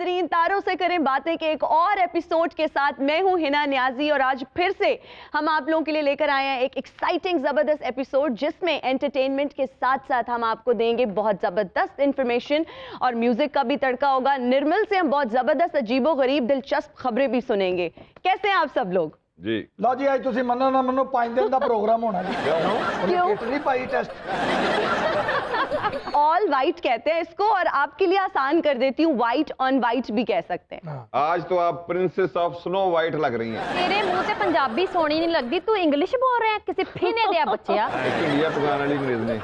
नाजरीन, तारों से करें बातें के एक और एपिसोड के साथ मैं हूं हिना न्याजी और आज फिर से हम आप लोगों के लिए लेकर आए हैं एक एक्साइटिंग जबरदस्त एपिसोड जिसमें एंटरटेनमेंट के साथ साथ हम आपको देंगे बहुत जबरदस्त इंफॉर्मेशन और म्यूजिक का भी तड़का होगा। निर्मल से हम बहुत जबरदस्त अजीबोगरीब दिलचस्प खबरें भी सुनेंगे। कैसे हैं आप सब लोग? जी लो जी, आज तुसी मनो ना मनो 5 दिन का प्रोग्राम होना जी। क्यों? किट नहीं पाई टेस्ट। ऑल वाइट कहते हैं इसको और आपके लिए आसान कर देती हूँ, वाइट ऑन वाइट भी कह सकते हैं। आज तो आप प्रिंसेस ऑफ स्नो वाइट लग रही हैं। तेरे मुंह से पंजाबी सोनी नहीं लगती, तू इंग्लिश बोल रहा है किसी फिने दिया बच्चिया। इंडिया पकाने वाली अंग्रेज ने।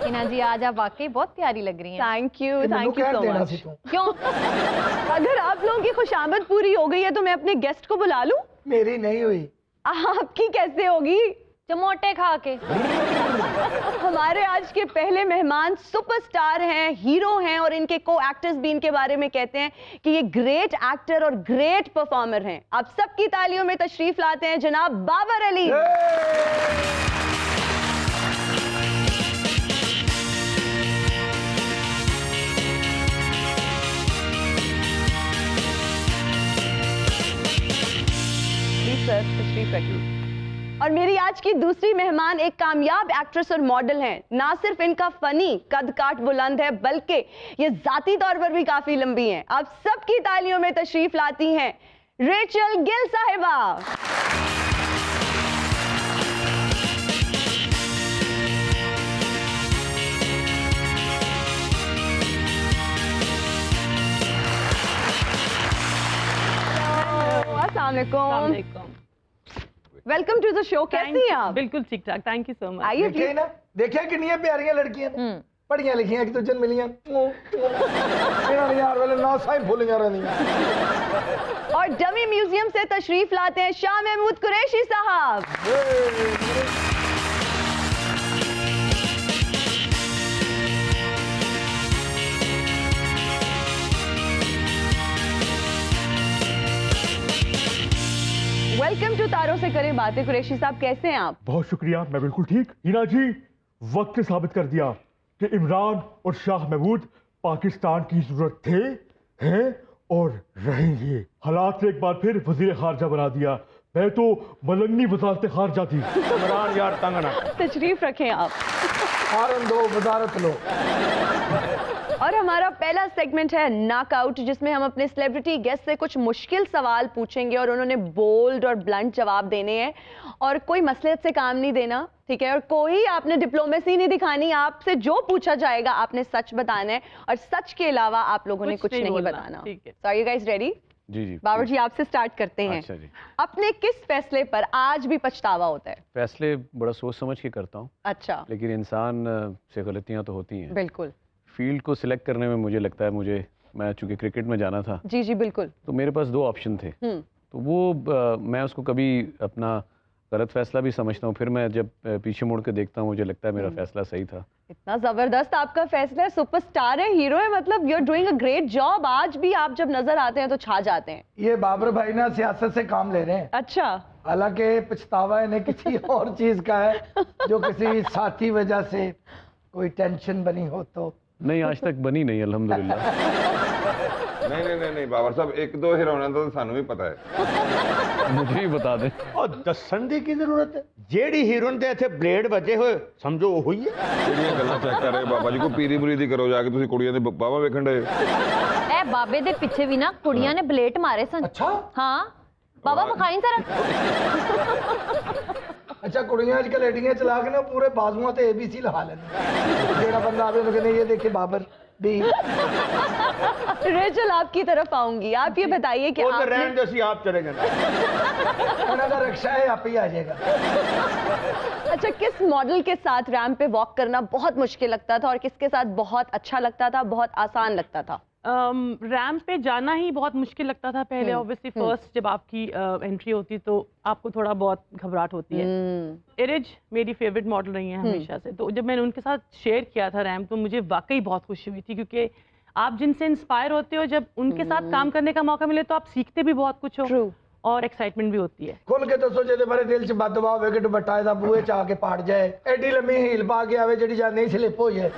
हिना जी आज आप वाकई बहुत प्यारी लग रही हैं। Thank you so much. क्यों? अगर आप लोगों की खुशामद पूरी हो गई है तो मैं अपने गेस्ट को बुला लूं? मेरी नहीं हुई, आपकी कैसे होगी? चमोटे खा के। हमारे आज के पहले मेहमान सुपरस्टार हैं, हीरो हैं और इनके को एक्टर्स भी इनके बारे में कहते हैं कि ये ग्रेट एक्टर और ग्रेट परफॉर्मर हैं। आप सबकी तालियों में तशरीफ लाते हैं जनाब बाबर अली। सर तशरीफ रखिए। और मेरी आज की दूसरी मेहमान एक कामयाब एक्ट्रेस और मॉडल हैं। ना सिर्फ इनका फनी कद काट बुलंद है बल्कि ये जाती तौर पर भी काफी लंबी हैं। आप सबकी तालियों में तशरीफ लाती हैं रेचल गिल साहिबा। अस्सलाम वालेकुम। Welcome to the show. कैसी हैं आप? बिल्कुल ठीक ठाक, थैंक यू सो मच। आइए देखिए ना, देखिए कितनी प्यारियां लड़कियां ने पढ़ियां लिखियां एक दूजे मिलियां इन्होंने यार वाले ना साई भूलियां रहनियां। और डमी म्यूजियम से तशरीफ लाते हैं शाह महमूद कुरैशी साहब। वेलकम टू तारों से करें बातें। कुरैशी साहब कैसे हैं आप? बहुत शुक्रिया, मैं बिल्कुल ठीक। हिना जी, वक्त ने साबित कर दिया कि इमरान और शाह महमूद पाकिस्तान की जरूरत थे, हैं और रहेंगे। हालात ने एक बार फिर वजीर खारजा बना दिया। मैं तो मलंगनी वजारत खारजा थी। इमरान यार तंग ना तशरीफ रखें आप। फारन दो वजारत लो। और हमारा पहला सेगमेंट है नॉकआउट, जिसमें हम अपने सेलिब्रिटी गेस्ट से कुछ मुश्किल सवाल पूछेंगे और उन्होंने बोल्ड और ब्लंट जवाब देने हैं और कोई मसलियत से काम नहीं देना, ठीक है? और कोई आपने डिप्लोमेसी नहीं दिखानी, आपसे जो पूछा जाएगा आपने सच बताना है और सच के अलावा आप लोगों ने कुछ नहीं बताना। सो आर यू गाइस रेडी? जी जी। बाबर जी आपसे स्टार्ट करते हैं। अच्छा जी। अपने किस फैसले पर आज भी पछतावा होता है? फैसले बड़ा सोच समझ के करता हूँ। अच्छा। लेकिन इंसान से गलतियाँ तो होती हैं। बिल्कुल। फील्ड को सिलेक्ट करने में मुझे लगता है मैं चूंकि क्रिकेट में जाना था। जी जी बिल्कुल। तो मेरे पास 2 ऑप्शन थे। तो वो मैं उसको कभी अपना गलत फैसला भी समझता हूँ, फिर मैं जब पीछे मुड़ के देखता हूँ मुझे लगता है मेरा फैसला सही था। इतना जबरदस्त आपका फैसला है, सुपरस्टार है, हीरो है, मतलब you are doing a great job. आज भी आप जब नजर आते हैं तो छा जाते हैं। ये बाबर भाई ना सियासत से काम ले रहे हैं। अच्छा। हालांकि पछतावा इन्हें किसी और चीज का है, जो किसी साथी वजह से कोई टेंशन बनी हो तो। नहीं, आज तक बनी नहीं अल्हम्दुलिल्लाह। नहीं बाबर साहब, 1-2 हीरोइना तो सानू भी पता है। मुझे भी बता दें। और दसन दी की जरूरत है? जेडी हीरोइन दे इथे ब्लेड बजे हुए समझो ਉਹ ਹੀ ਹੈ। ਜਿਹੜੀਆਂ ਗੱਲਾਂ ਚੈੱਕ ਕਰ ਰਹੇ ਬਾਬਾ ਜੀ ਕੋ ਪੀਰੀ ਬੁਰੀ ਦੀ ਕਰੋ ਜਾ ਕੇ, ਤੁਸੀਂ ਕੁੜੀਆਂ ਦੇ ਬਾਵਾ ਵੇਖਣ ਦੇ। ए बाबे दे पीछे भी ना कुड़ियां ने ब्लेट मारे सन। अच्छा। हाँ बाबा पखाई जरा। अच्छा, कुड़ियां आजकल एडियां चला के ना पूरे बाजुआं ते एबीसी लगा लेंगे। जेड़ा बंदा आवे तो कहने ये देखिए बाबर भी। रेचल आपकी तरफ आऊंगी, आप ये बताइए कि उधर रहने दो, सी आप चले जाना। का रक्षा है, आप ही आ जाएगा। अच्छा, किस मॉडल के साथ रैंप पे वॉक करना बहुत मुश्किल लगता था और किसके साथ बहुत अच्छा लगता था, बहुत आसान लगता था? रैंप पे जाना ही बहुत मुश्किल लगता था पहले। ऑब्वियसली फर्स्ट जब आपकी एंट्री होती तो आपको थोड़ा बहुत घबराहट होती है। इरिज मेरी फेवरेट मॉडल रही है हमेशा से, तो जब मैंने उनके साथ शेयर किया था रैंप तो मुझे वाकई बहुत खुशी हुई थी, क्योंकि आप जिनसे इंस्पायर होते हो, जब उनके साथ काम करने का मौका मिले तो आप सीखते भी बहुत कुछ हो। और एक्साइटमेंट भी होती है। खुल के दसो जेदे बारे दिल च बददुआ होवे कि दुपट्टा ਇਹਦਾ ਬੂਹੇ ਚ ਆ ਕੇ ਪਾੜ ਜਾਏ ਐਡੀ ਲੰਮੀ ਹੀਲ ਪਾ ਕੇ ਆਵੇ ਜਿਹੜੀ ਜਾਂ ਨਹੀਂ स्लिप हो जाए।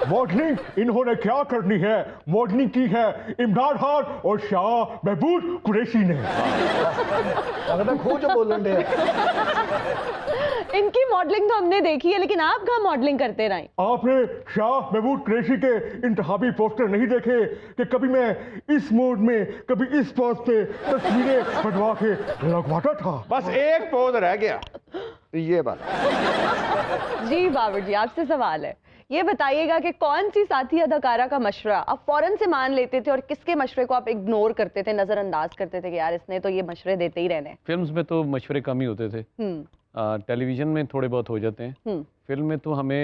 मॉडलिंग इन्होंने क्या करनी है, मॉडलिंग की है इमरान खान और शाह महमूद कुरैशी ने। लगता खूह च बोलन दे। इनकी मॉडलिंग तो हमने देखी है, लेकिन आप कहाँ मॉडलिंग करते रहे? आपने शाह महमूद कुरैशी के इंतखाबी पोस्टर नहीं देखे कि कभी मैं इस मोड में कभी इस पोज पे तस्वीरें बनवा के लगवाता था। बस एक पोज रह गया, ये बात। जी बाबर जी, आपसे सवाल है, ये बताइएगा कि कौन सी साथी अदाकारा का मशवरा आप फौरन से मान लेते थे और किसके मशवरे को आप इग्नोर करते थे, नजरअंदाज करते थे कि यार इसने तो ये मशवरे देते ही रहने? फिल्म्स में तो मशवरे कम ही होते थे, टेलीविजन में थोड़े बहुत हो जाते हैं। फिल्म में तो हमें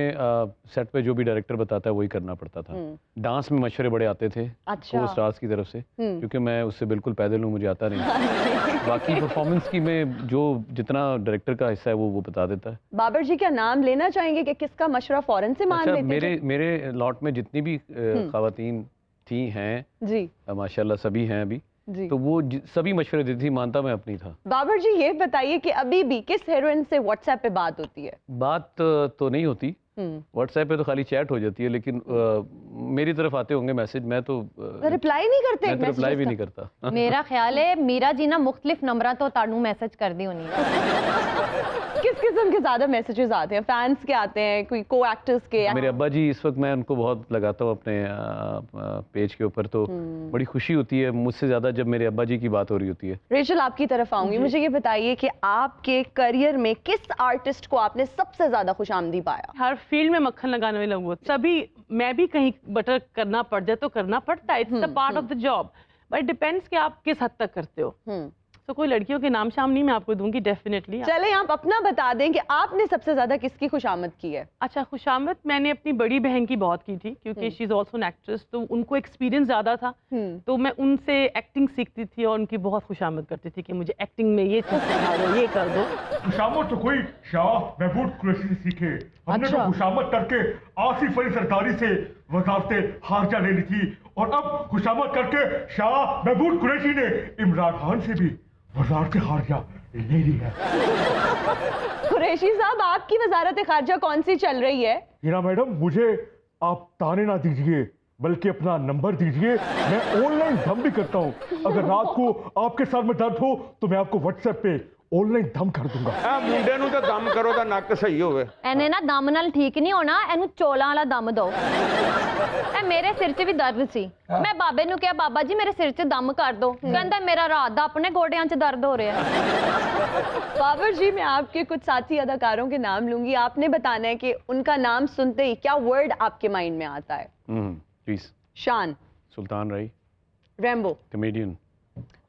सेट पे जो भी डायरेक्टर बताता है वही करना पड़ता था। डांस में मशवरे बड़े आते थे को स्टार्स की तरफ से, क्योंकि मैं उससे बिल्कुल पैदल हूँ, मुझे आता नहीं। बाकी परफॉर्मेंस की में जो जितना डायरेक्टर का हिस्सा है वो बता देता है। बाबर जी क्या नाम लेना चाहेंगे कि किसका मशवरा फौरन से मान लेते थे? मेरे लॉट में जितनी भी खवातीन थी हैं जी माशाल्लाह सभी हैं अभी, जी। तो वो सभी मशवरे देती थी, मानता मैं अपनी था। बाबर जी ये बताइए कि अभी भी किस हीरोइन से व्हाट्सएप पे बात होती है? बात तो नहीं होती, व्हाट्सएप पे तो खाली चैट हो जाती है, लेकिन मेरी तरफ आते होंगे मैसेज, मैं तो रिप्लाई नहीं करते? मैं तो रिप्लाई भी नहीं करता। मेरा ख्याल है मीरा जी ना मुख्तलिफ नंबरा तो तानू मैसेज कर दी होनी है। किस किस्म के ज्यादा मैसेजेस आते हैं? फैंस के आते हैं, कोई को एक्टर्स के? मेरे अब्बा जी इस वक्त मैं उनको बहुत लगाता हूँ अपने पेज के ऊपर, तो बड़ी खुशी होती है मुझसे ज्यादा जब मेरे अब्बा जी की बात हो रही होती है। रेचल आपकी तरफ आऊंगी, मुझे ये बताइए कि आपके करियर में किस आर्टिस्ट को आपने सबसे ज्यादा खुशामदी पाया? हर फील्ड में मक्खन लगाने वाले लोग होते हैं। सभी, मैं भी कहीं बटर करना पड़ जाए तो करना पड़ता है, it's the part of the job, but depends कि आप किस हद तक करते हो। तो कोई लड़कियों के नाम शाम नहीं मैं आपको दूंगी, डेफिनेटली। चलें आप अपना बता दें कि आपने सबसे ज्यादा किसकी खुशामद की है? अच्छा, खुशामद मैंने अपनी बड़ी बहन की बहुत की थी, क्योंकि she is also an actress, तो उनको एक्सपीरियंस ज्यादा था, तो मैं उनसे एक्टिंग सीखती थी और उनकी बहुत खुशामद करती थी कि मुझे एक्टिंग में ये चीज सिखा दो, ये कर दो। खुशामद तो कोई शाह महमूद कुरैशी से सीखे, हमने तो खुशामद करके आसिफ अली सरदारी से वजारत खारजा ले ली थी, और अब खुशामद करके शाह महमूद कुरैशी ने इमरान खान से भी वजारत खारजा ले ली है। कुरैशी साहब, आपकी वजारत खारजा कौन सी चल रही है? हीरा मैडम, मुझे आप ताने ना दीजिए, बल्कि अपना नंबर दीजिए, मैं ऑनलाइन दम भी करता हूँ। अगर रात को आपके सर में दर्द हो तो मैं आपको व्हाट्सएप पे ऑनलाइन दम कर दूंगा। मुंडे नूं तो दम करो तो नक सही होवे। एने ना दम नाल ठीक नहीं होना, एनू चोला वाला दम दो। ए मेरे सिर 'ਚ भी दर्द सी, मैं बाबे नू कहा बाबा जी मेरे सिर 'ਚ दम कर दो, कहंदा मेरा रात दा अपने गोडियां 'ਚ दर्द हो रहा है। बाबर जी, मैं आपके कुछ साथी अदाकारों के नाम लूंगी, आपने बताना है कि उनका नाम सुनते ही क्या वर्ड आपके माइंड में आता है। Please. Shaan, Sultan Rai, Rambo, comedian,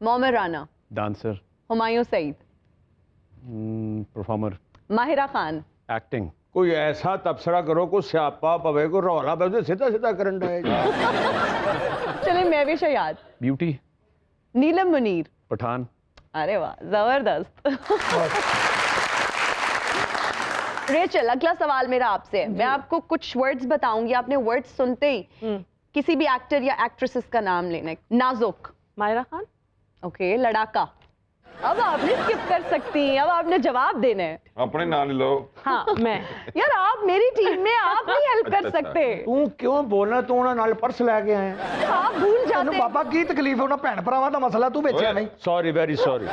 Momir Rana, dancer, Humayun Saeed, performer, Mahira Khan, acting. कोई ऐसा तबसरा करो, कोई स्यापा पवे, कोई रौला पवे, सीधा सीधा करन दे। चले मैं भी याद, ब्यूटी, नीलम मुनीर, पठान। अरे वाह, जबरदस्त। रेचल, अगला सवाल मेरा आपसे है, मैं आपको कुछ वर्ड्स बताऊंगी, आपने वर्ड्स सुनते ही किसी भी एक्टर या एक्ट्रेसेस का नाम लेना है। नाजुक, मायरा खान। ओके। लड़ाका, अब आपने स्किप कर सकती हैं, अब आपने जवाब देना है। अपने नाम लो। हाँ, मैं। यार आप मेरी टीम में, आप नहीं हेल्प कर सकते। तू क्यों बोलना, तू उन्हां नाल पर्स लेके आए। आप भूल ਤੈਨੂੰ जाते। ਬਾਬਾ ਕੀ ਤਕਲੀਫ ਹੈ? ਉਹਨਾਂ ਭੈਣ ਭਰਾਵਾਂ ਦਾ ਮਸਲਾ ਤੂੰ ਵੇਚਿਆ ਨਹੀਂ। Sorry, very sorry.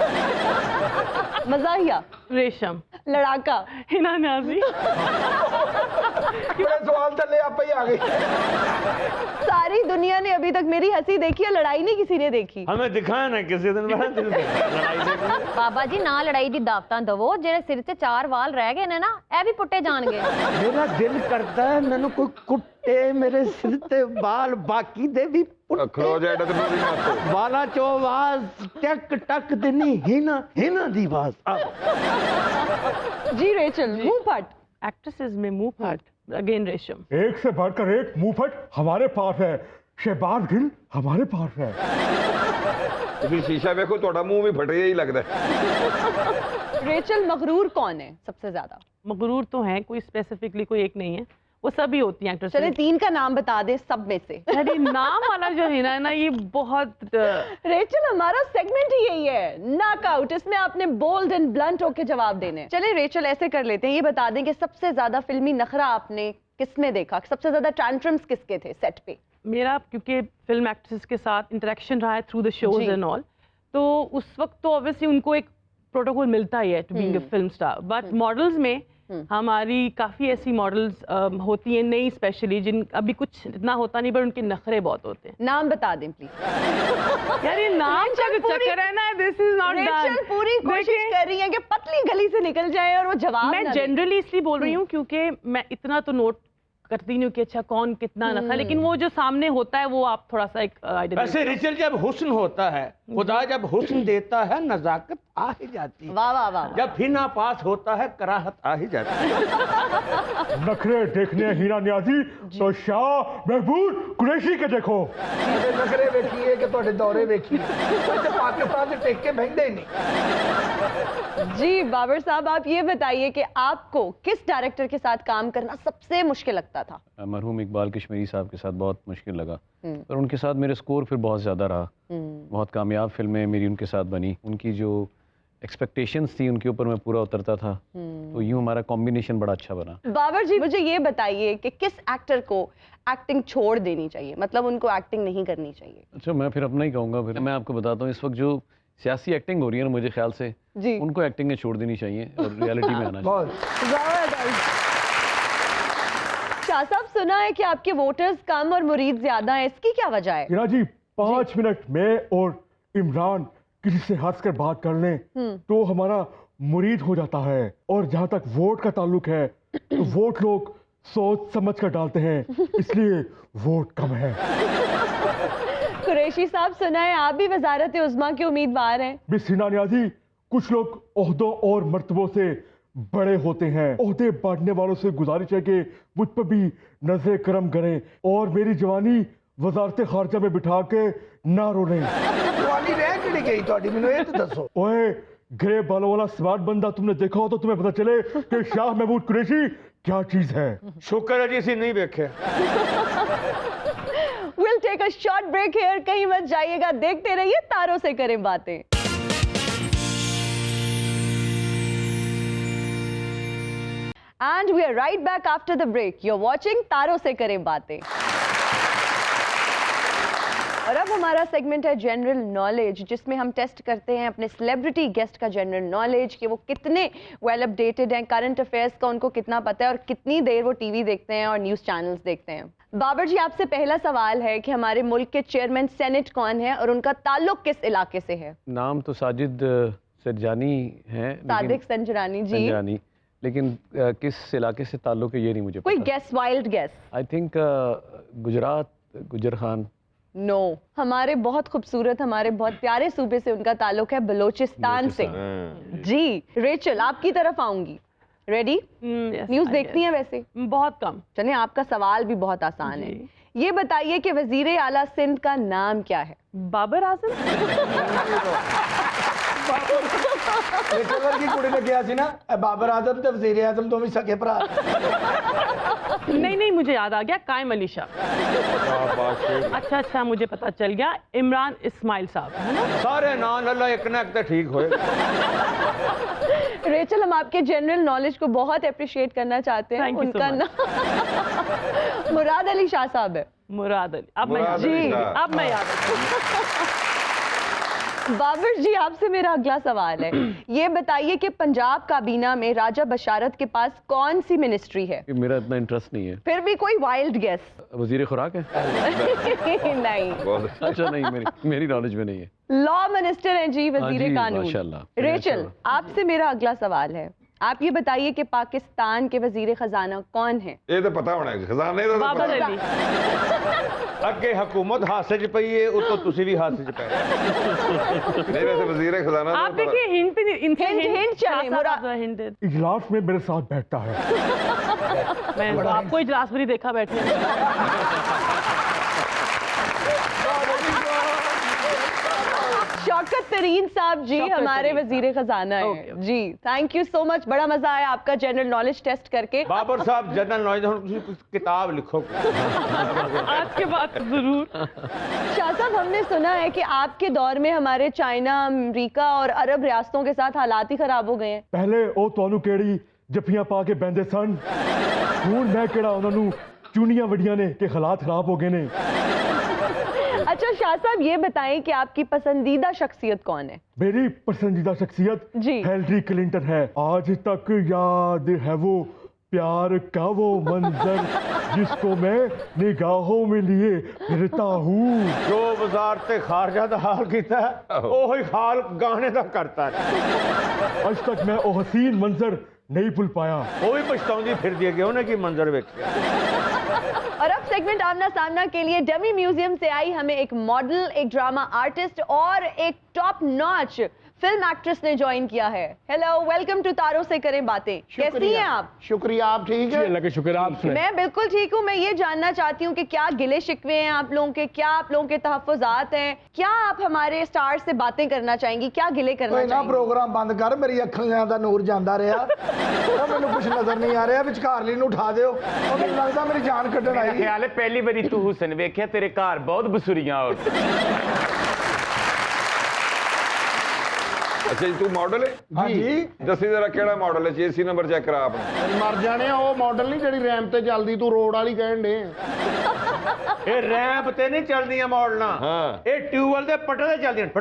मजाहिया, रेशम, लड़ाका, हिना नाजी। ਮੇਰੇ ਸਵਾਲ ਥੱਲੇ ਆਪੇ ਹੀ ਆ ਗਏ। सारी दुनिया ने अभी तक मेरी हंसी देखी है, लड़ाई नहीं किसी ने देखी। हमें दिखाया ना किसी दिन लड़ाई देखी। बाबा जी ना लड़ाई दी दावतां दवो, जेड़े सिर 'ਚ 4 वाल रह गए ने ना, ए भी पुट्टे जाणगे। मेरा दिल करता है मैनू कोई कुट्टे मेरे सिर ते बाल, बाकी दे भी खलो जाए तो मेरी मत। बाला चो आवाज टक टक दिनी हिना हिना दी आवाज। जी रेचल, मुंह फट। एक्ट्रेसेस में मुंह फट, अगेन रेशम। एक से बढ़कर एक मुंहफट हमारे पास है, शहबाज गिल हमारे पास है। ਤੁਸੀਂ शीशा देखो, ਤੁਹਾਡਾ मुंह भी फटे ही लगता है। रेचल, मगरूर कौन है सबसे ज्यादा? मगरूर तो है, कोई स्पेसिफिकली कोई एक नहीं है, वो सभी होती हैं एक्ट्रेस। चले 3 का नाम बता दे सब में से। अरे नाम वाला जो है ना ये बहुत रेचल, हमारा सेगमेंट ही यही है, नॉकआउट। इसमें आपने बोल्ड एंड ब्लंट होके जवाब देने। चले रेचल, ऐसे कर लेते हैं, ये बता दें कि सबसे ज्यादा फिल्मी नखरा आपने किसमें देखा, सबसे ज्यादा टैंट्रम्स किसके थे सेट पे? मेरा, क्योंकि फिल्म एक्ट्रेस के साथ इंटरेक्शन रहा है through the shows and all, तो उस वक्त तो ऑब्वियसली उनको एक प्रोटोकॉल मिलता ही है to being a film star. But models में हमारी काफ़ी ऐसी मॉडल्स होती हैं नई, स्पेशली जिन अभी कुछ इतना होता नहीं पर उनके नखरे बहुत होते हैं। नाम बता दें प्लीज। यार ये नाम का जो चक्कर है ना, दिस इज नॉट रेचल पूरी कोशिश कर रही है कि पतली गली से निकल जाए और वो जवाब मैं जनरली इसलिए बोल रही हूँ क्योंकि मैं इतना तो नोट करती नहीं हूँ कि अच्छा कौन कितना नखरा, लेकिन वो जो सामने होता है वो आप थोड़ा सा एक वैसे रिचल, जब हुस्न होता है, खुदा जब हुस्न देता है नजाकत आ ही जाती है। वाह वाह वाह। जब फिर ना पास होता है कराहत आ ही जाती है। नखरे देखने हैं हीरा न्याजी तो शाह महमूद कुरैशी के देखो। ਸਾਡੇ ਨਖਰੇ ਵੇਖੀਏ ਕਿ ਤੁਹਾਡੇ ਦੌਰੇ ਵੇਖੀਏ, ਇੱਥੇ ਪਾਕਿस्तान से टेक के बहते ही नहीं। जी बाबर साहब, आप ये बताइए कि आपको किस डायरेक्टर के साथ काम करना सबसे मुश्किल लगता था? मरहूम इकबाल कश्मीरी साहब के साथ बहुत मुश्किल लगा, पर उनके साथ मेरे स्कोर फिर बहुत ज़्यादा रहा। बहुत कामयाब फिल्में मेरी उनके साथ बनी। उनकी जो एक्सपेक्टेशंस थी उनके ऊपर मैं पूरा उतरता था, तो यूँ हमारा कॉम्बिनेशन बड़ा अच्छा बना। बाबर जी, मुझे ये बताइए कि किस एक्टर को एक्टिंग छोड़ देनी चाहिए, मतलब उनको एक्टिंग नहीं करनी चाहिए? अच्छा, मैं फिर अपना ही कहूँगा। फिर मैं आपको बताता हूँ, इस वक्त जो सियासी एक्टिंग हो रही है ना, मुझे ख्याल से जी उनको एक्टिंग छोड़ देनी चाहिए और रियलिटी में आना चाहिए। शाह साहब, सुना है कि आपके वोटर्स कम और मुरीद ज्यादा हैं, इसकी क्या वजह है? हीरा जी, 5 मिनट में और इमरान किसी से हंस कर बात कर लें तो हमारा मुरीद हो जाता है। और जहाँ तक वोट का ताल्लुक है तो वोट लोग सोच समझ कर डालते हैं, इसलिए वोट कम है। कुरैशी साहब, सुना है आप भी वजारत उज़्मा के उम्मीदवार हैं? मिस हिना न्याजी, कुछ लोग ओहदों और मर्तबों से बड़े होते हैं। ओहदे बांटने वालों से गुजारिश है कि मुझ पर भी नजर करम करें और मेरी जवानी वजारत खारजा में बिठा के ना रोने। जवानी रह किहड़ी गई ਤੁਹਾਡੀ, ਮੈਨੂੰ ਇਹ ਤਾਂ ਦੱਸੋ। ओए, ग्रे बालों वाला स्मार्ट बंदा तुमने देखा हो तो तुम्हें पता चले कि शाह महमूद कुरैशी क्या चीज है। शुक्र है जी ਅਸੀਂ नहीं देखे। We'll take a short break here, कहीं मत जाइएगा, देखते रहिए तारों से करें बातें। And we are right back after the break. You're watching तारों से करें बातें। और अब हमारा सेगमेंट है जनरल नॉलेज, जिसमें हम टेस्ट करते हैं अपने सेलिब्रिटी गेस्ट का जनरल नॉलेज कि वो कितने वेल अपडेटेड हैं, करंट अफेयर्स का उनको कितना पता है और कितनी देर वो टीवी देखते हैं और न्यूज़ चैनल्स देखते हैं। बाबर जी, आपसे पहला सवाल है कि हमारे मुल्क के चेयरमैन सेनेट कौन है और उनका ताल्लुक किस इलाके से है? नाम तो साजिद सरजानी है, सादिक संजरानी जी। संजरानी, लेकिन किस इलाके से ताल्लुक है ये नहीं मुझे कोई पता। Guess, wild guess? I think Gujarat, Gujar Khan. No, हमारे बहुत खूबसूरत, हमारे बहुत प्यारे सूबे से उनका ताल्लुक है, बलोचिस्तान से। जी रेचल, आपकी तरफ आऊंगी, रेडी? न्यूज़ देखती हैं वैसे? बहुत कम। चलिए, आपका सवाल भी बहुत आसान है। ये बताइए कि वजीर आला सिंध का नाम क्या है? बाबर आजम। ਇੱਕ ਵਰਗੀ ਕੁੜੀ ਨੇ ਕਿਹਾ ਸੀ ਨਾ, ਇਹ ਬਾਬਰ ਆਜ਼ਮ ਤੇ ਵਜ਼ੀਰ ਆਜ਼ਮ ਦੋਵੇਂ ਸਕੇ ਭਰਾ। नहीं, मुझे याद आ गया, कायम अली शाह। अच्छा, मुझे पता चल गया, इमरान इस्माइल साहब, है ना? सारे नाम अल्लाह एक ना एक तो ठीक होए। रेचल, हम आपके जनरल नॉलेज को बहुत अप्रिशिएट करना चाहते हैं। Thank you so उनका much. नाम मुराद अली शाह साहब है। मुराद अली, अब मैं मुराद याद अली शाह। अब मैं याद बाबर जी, आपसे मेरा अगला सवाल है, ये बताइए कि पंजाब काबीना में राजा बशारत के पास कौन सी मिनिस्ट्री है? मेरा इतना इंटरेस्ट नहीं है। फिर भी कोई वाइल्ड गेस? वजीर खुराक है? नहीं। बहुत अच्छा, नहीं, मेरी नॉलेज में नहीं है। लॉ मिनिस्टर हैं जी, वजीर जी, कानून। माशाल्लाह। रेचल, आपसे मेरा अगला सवाल है, आप ये बताइए कि पाकिस्तान के वजीर खजाना कौन है? ਇਹ ਤਾਂ ਪਤਾ होना है, खजाने ਦਾ ਤਾਂ बाबर पता। अली। ਅੱਗੇ ਹਕੂਮਤ ਹਾਸੇ 'ਚ ਪਈ ਏ, ਉੱਤੋਂ ਤੁਸੀਂ ਵੀ ਹਾਸੇ 'ਚ ਪਏ। नहीं, वैसे वजीर खजाना आप देखिए, हिंट भी इनसे हिंट चले, मुराद। हिंट दे। इजलास में मेरे साथ बैठता है। मैं आपको इजलास में नहीं देखा बैठे। शॉक शौकत तरीन साहब जी शौकत हमारे तरीन वजीर खजाना है Okay, okay. जी। थैंक यू सो मच, बड़ा मजा आया आपका जनरल नॉलेज टेस्ट करके। बाबर साहब जनरल नॉलेज ਹੁਣ ਤੁਸੀਂ ਕੁਝ किताब लिखो आज के बाद जरूर। शाह साहब, हमने सुना है कि आपके दौर में हमारे चाइना, अमेरिका और अरब रियासतों के साथ हालात ही खराब हो गए हैं। ਪਹਿਲੇ ਉਹ ਤੁਹਾਨੂੰ ਕਿਹੜੀ ਜੱਫੀਆਂ ਪਾ ਕੇ ਬੈੰਦੇ ਸਨ, ਹੁਣ ਮੈਂ ਕਿਹੜਾ ਉਹਨਾਂ ਨੂੰ ਚੂਨੀਆਂ ਵੜੀਆਂ ਨੇ ਕਿ ਹਾਲਾਤ ਖਰਾਬ ਹੋ ਗਏ ਨੇ। अच्छा शाह साहब, ये बताएं कि आपकी पसंदीदा शख्सियत कौन है? मेरी पसंदीदा शख्सियत जी। हिलरी क्लिंटन है। आज तक याद है वो प्यार का वो मंजर जिसको मैं निगाहों में लिए फिरता हूँ। ਜੋ ਬਾਜ਼ਾਰ ਤੇ ਖਾਰਜਾ ਦਾ ਹਾਲ ਕੀਤਾ ਉਹੀ ਹਾਲ ਗਾਣੇ ਦਾ ਕਰਤਾ आज तक मैं वो हसीन मंजर नहीं भूल पाया। ਉਹ ਵੀ ਪਛਤਾਉਂਦੀ ਫਿਰਦੀ ਹੈ ਕਿ ਉਹਨੇ ਕੀ ਮੰਜ਼ਰ ਵੇਖਿਆ। और अब सेगमेंट आमना सामना के लिए डमी म्यूजियम से आई हमें एक मॉडल, एक ड्रामा आर्टिस्ट और एक टॉप नॉच फिल्म एक्ट्रेस ने ज्वाइन किया है। हेलो, वेलकम टू तारों से करें बातें। कैसी हैं आप? शुक्रिया, आप ठीक है? अल्लाह का शुक्र, आप सुनाएं। मैं बिल्कुल ठीक हूँ। मैं ये जानना चाहती हूँ कि क्या गिले शिकवे हैं आप लोगों के, क्या आप लोगों के तहफ़्फ़ुज़ात हैं, क्या आप हमारे स्टार से बातें करना चाहेंगी, क्या गिले करना ਕੋਈ ਨਾ चाहेंगी? ਪ੍ਰੋਗਰਾਮ ਬੰਦ ਕਰ, ਮੇਰੀ ਅੱਖਾਂ ਦਾ ਨੂਰ ਜਾਂਦਾ ਰਿਹਾ। ਉਹ ਮੈਨੂੰ ਕੁਝ ਨਜ਼ਰ ਨਹੀਂ ਆ ਰਿਹਾ, ਵਿਚਕਾਰਲੀ ਨੂੰ ਉਠਾ ਦਿਓ। ਉਹ ਮੈਨੂੰ ਲੱਗਦਾ ਮੇਰੀ ਜਾਨ ਕੱਢਣ मेरा ਆਈ। ख्याल है पहली बारी तू हुसन वेख्या तेरे घर बहुत बसुरियां और ਅੱਛਾ ਜੀ, ਤੂੰ ਮਾਡਲ ਹੈ? ਹਾਂਜੀ, ਦੱਸੀ ਜਰਾ ਕਿਹੜਾ ਮਾਡਲ ਹੈ? ਏਸੀ ਨੰਬਰ ਚੈੱਕ ਕਰਾ ਆਪਣਾ। ਮਰ ਜਾਣੇ ਆ, ਉਹ ਮਾਡਲ ਨਹੀਂ ਜਿਹੜੀ ਰੈਂਪ ਤੇ ਚੱਲਦੀ, ਤੂੰ ਰੋਡ ਵਾਲੀ ਕਹਿਣ ਦੇ। ਇਹ ਰੈਂਪ ਤੇ ਨਹੀਂ ਚੱਲਦੀਆਂ ਮਾਡਲਾਂ, ਹਾਂ। ਇਹ ਟਿਊਬਲ ਦੇ ਪੱਟੇ ਤੇ ਚੱਲਦੀਆਂ ਨੇ।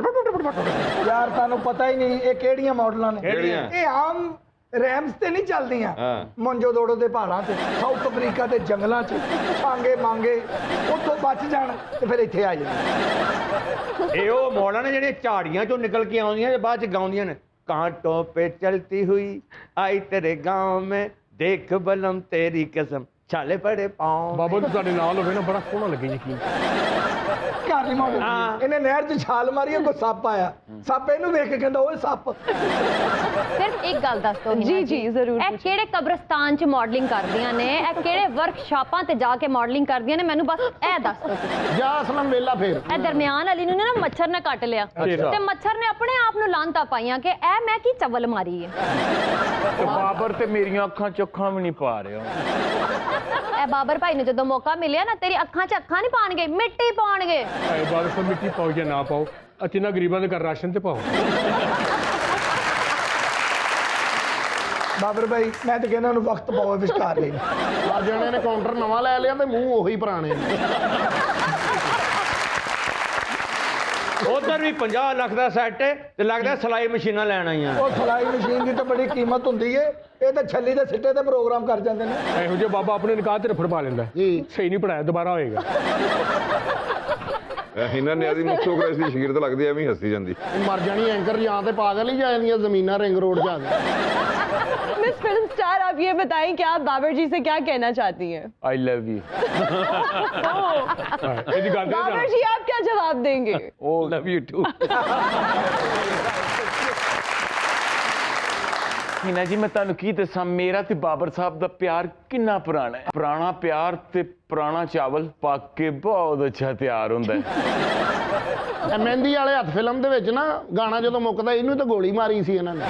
ਯਾਰ ਤੁਹਾਨੂੰ ਪਤਾ ਹੀ ਨਹੀਂ ਇਹ ਕਿਹੜੀਆਂ ਮਾਡਲਾਂ ਨੇ। ਕਿਹੜੀਆਂ? ਇਹ ਆਮ ਰੈਮਸ ਤੇ ਨਹੀਂ ਚੱਲਦੀਆਂ, ਹਾਂ। ਮੰਜੋ ਦੋੜੋ ਦੇ ਪਹਾੜਾਂ ਤੇ, ਸਾਊਥ ਅਫਰੀਕਾ ਦੇ ਜੰਗਲਾਂ 'ਚ ਛਾਂਗੇ ਮੰਗੇ ਉੱਥੋਂ ਬਚ ਜਾਣ ਤੇ ਫਿਰ ਇੱਥੇ ਆ ਜਾਣ। ਇਹ ਉਹ ਮਾਡਲਾਂ ਨੇ ਜਿਹੜੀਆਂ ਝਾੜੀਆਂ ਚੋਂ ਨਿਕਲ ਕੇ ਆਉਂਦੀਆਂ ਤੇ ਬਾਅਦ ਚ ਗਾਉਂਦੀਆਂ ਨੇ ਕਾਂਟੋਂ पे चलती हुई आई तेरे गांव में देख बलम तेरी कसम छाले पड़े पाँव ਬਾਬਾ ਜੀ ਤੁਹਾਡੇ ਨਾਲ ਹੋਵੇ ਨਾ ਬੜਾ ਸੋਹਣਾ ਲੱਗੇ ਯਕੀਨ। ਘਰ ਨਹੀਂ ਮਾਡਲ ਹਾਂ। ਇਹਨੇ ਨਹਿਰ 'ਚ ਛਾਲ ਮਾਰੀ, ਕੋਈ ਸੱਪ ਆਇਆ, ਸੱਪ ਇਹਨੂੰ ਵੇਖ ਕੇ ਕਹਿੰਦਾ ਓਏ ਸੱਪ। ਸਿਰਫ ਇੱਕ ਗੱਲ ਦੱਸ ਦਿਓ ਜੀ, ਜੀ, ਜ਼ਰੂਰ ਇਹ ਕਿਹੜੇ ਕਬਰਸਤਾਨ 'ਚ ਮਾਡਲਿੰਗ ਕਰਦੀਆਂ ਨੇ, ਇਹ ਕਿਹੜੇ ਵਰਕਸ਼ਾਪਾਂ ਤੇ ਜਾ ਕੇ ਮਾਡਲਿੰਗ ਕਰਦੀਆਂ ਨੇ, ਮੈਨੂੰ ਬਸ ਇਹ ਦੱਸ ਦਿਓ ਤੁਸੀਂ। ਜਾ ਅਸਲਮ ਵੇਲਾ ਫੇਰ। ਇਹ ਦਰਮਿਆਨ ਵਾਲੀ ਨੂੰ ਨਾ ਮੱਛਰ ਨੇ ਕੱਟ ਲਿਆ ਤੇ ਮੱਛਰ ਨੇ ਆਪਣੇ ਆਪ ਨੂੰ ਲਾਂਤਾ ਪਾਈਆਂ ਕਿ ਇਹ ਮੈਂ ਕੀ ਚਵਲ ਮਾਰੀ ਹੈ। बाबर ते मेरियां अखां च अखां भी नहीं पा रहे हो। ਇਹ ਬਾਬਰ ਭਾਈ ਨੂੰ ਜਦੋਂ ਮੌਕਾ ਮਿਲਿਆ ਨਾ, ਤੇਰੀ ਅੱਖਾਂ 'ਚ ਅੱਖਾਂ ਨਹੀਂ ਪਾਣਗੇ, ਮਿੱਟੀ ਪਾਉਣਗੇ। ਆਏ ਬਾਬਾ ਸਾਹਿਬ ਮਿੱਟੀ ਪਾਓ ਜਾਂ ਨਾ ਪਾਓ, ਅਚਿਨਾ ਗਰੀਬਾਂ ਦੇ ਘਰ ਰਾਸ਼ਨ ਤੇ ਪਾਓ। ਬਾਬਰ ਭਾਈ, ਮੈਂ ਤਾਂ ਕਹਿੰਦਾ ਉਹਨੂੰ ਵਕਤ ਪਾਓ ਵਿਚਕਾਰ ਲਈ। ਆ ਜਾਣੇ ਨੇ ਕਾਊਂਟਰ ਨਵਾਂ ਲੈ ਲਿਆ ਤੇ ਮੂੰਹ ਉਹੀ ਪੁਰਾਣੇ ਨੇ। ਉਧਰ ਵੀ 50 ਲੱਖ ਦਾ ਸੈੱਟ ਤੇ ਲੱਗਦਾ ਸਿਲਾਈ ਮਸ਼ੀਨਾਂ ਲੈਣ ਆਈਆਂ। ਉਹ ਸਿਲਾਈ ਮਸ਼ੀਨ ਦੀ ਤਾਂ ਬੜੀ ਕੀਮਤ ਹੁੰਦੀ ਏ, ਇਹ ਤਾਂ ਛੱਲੀ ਦੇ ਸਿੱਟੇ ਤੇ ਪ੍ਰੋਗਰਾਮ ਕਰ ਜਾਂਦੇ ਨੇ। ਇਹੋ ਜਿਹਾ ਬਾਬਾ ਆਪਣੇ ਨਿਕਾਹ ਤੇ ਫੜਵਾ ਲੈਂਦਾ ਜੀ। ਸਹੀ ਨਹੀਂ ਪੜਾਇਆ, ਦੁਬਾਰਾ ਹੋਏਗਾ। ਇਹਨਾਂ ਨੇ ਆਦੀ ਮੁੱਛੋ ਕਰੇ ਸੀ ਸ਼ਗੀਰ ਤੇ ਲੱਗਦੀ ਐਵੇਂ ਹੀ ਹੱਸੀ ਜਾਂਦੀ। ਮਰ ਜਾਣੀ ਐਂਕਰ ਜਾਂ ਤੇ ਪਾਗਲ ਹੀ ਜਾਂਦੀਆਂ ਜ਼ਮੀਨਾਂ ਰਿੰਗ ਰੋਡ ਜਾ ਕੇ। मिस फिल्म स्टार, आप ये बताएं कि आप बाबर जी से क्या कहना चाहती हैं? I love you। ਇਹਦੀ ਗੱਲ बाबर जी, आप क्या जवाब देंगे? Oh, love you too। हीना जी, मैं ਤੁਹਾਨੂੰ ਕੀ ਦੱਸਾਂ, ਮੇਰਾ ਤੇ ਬਾਬਰ ਸਾਹਿਬ ਦਾ ਪਿਆਰ ਕਿੰਨਾ ਪੁਰਾਣਾ ਹੈ। ਪੁਰਾਣਾ ਪਿਆਰ ਤੇ ਪੁਰਾਣਾ ਚਾਵਲ ਪੱਕ ਕੇ ਬਹੁਤ ਅੱਛਾ ਤਿਆਰ ਹੁੰਦਾ ਹੈ। ਮਹਿੰਦੀ ਵਾਲੇ ਹੱਥ ਫਿਲਮ ਦੇ ਵਿੱਚ ਨਾ ਗਾਣਾ ਜਦੋਂ ਮੁੱਕਦਾ ਇਹਨੂੰ ਤਾਂ ਗੋਲੀ ਮਾਰੀ ਸੀ ਇਹਨਾਂ ਨੇ।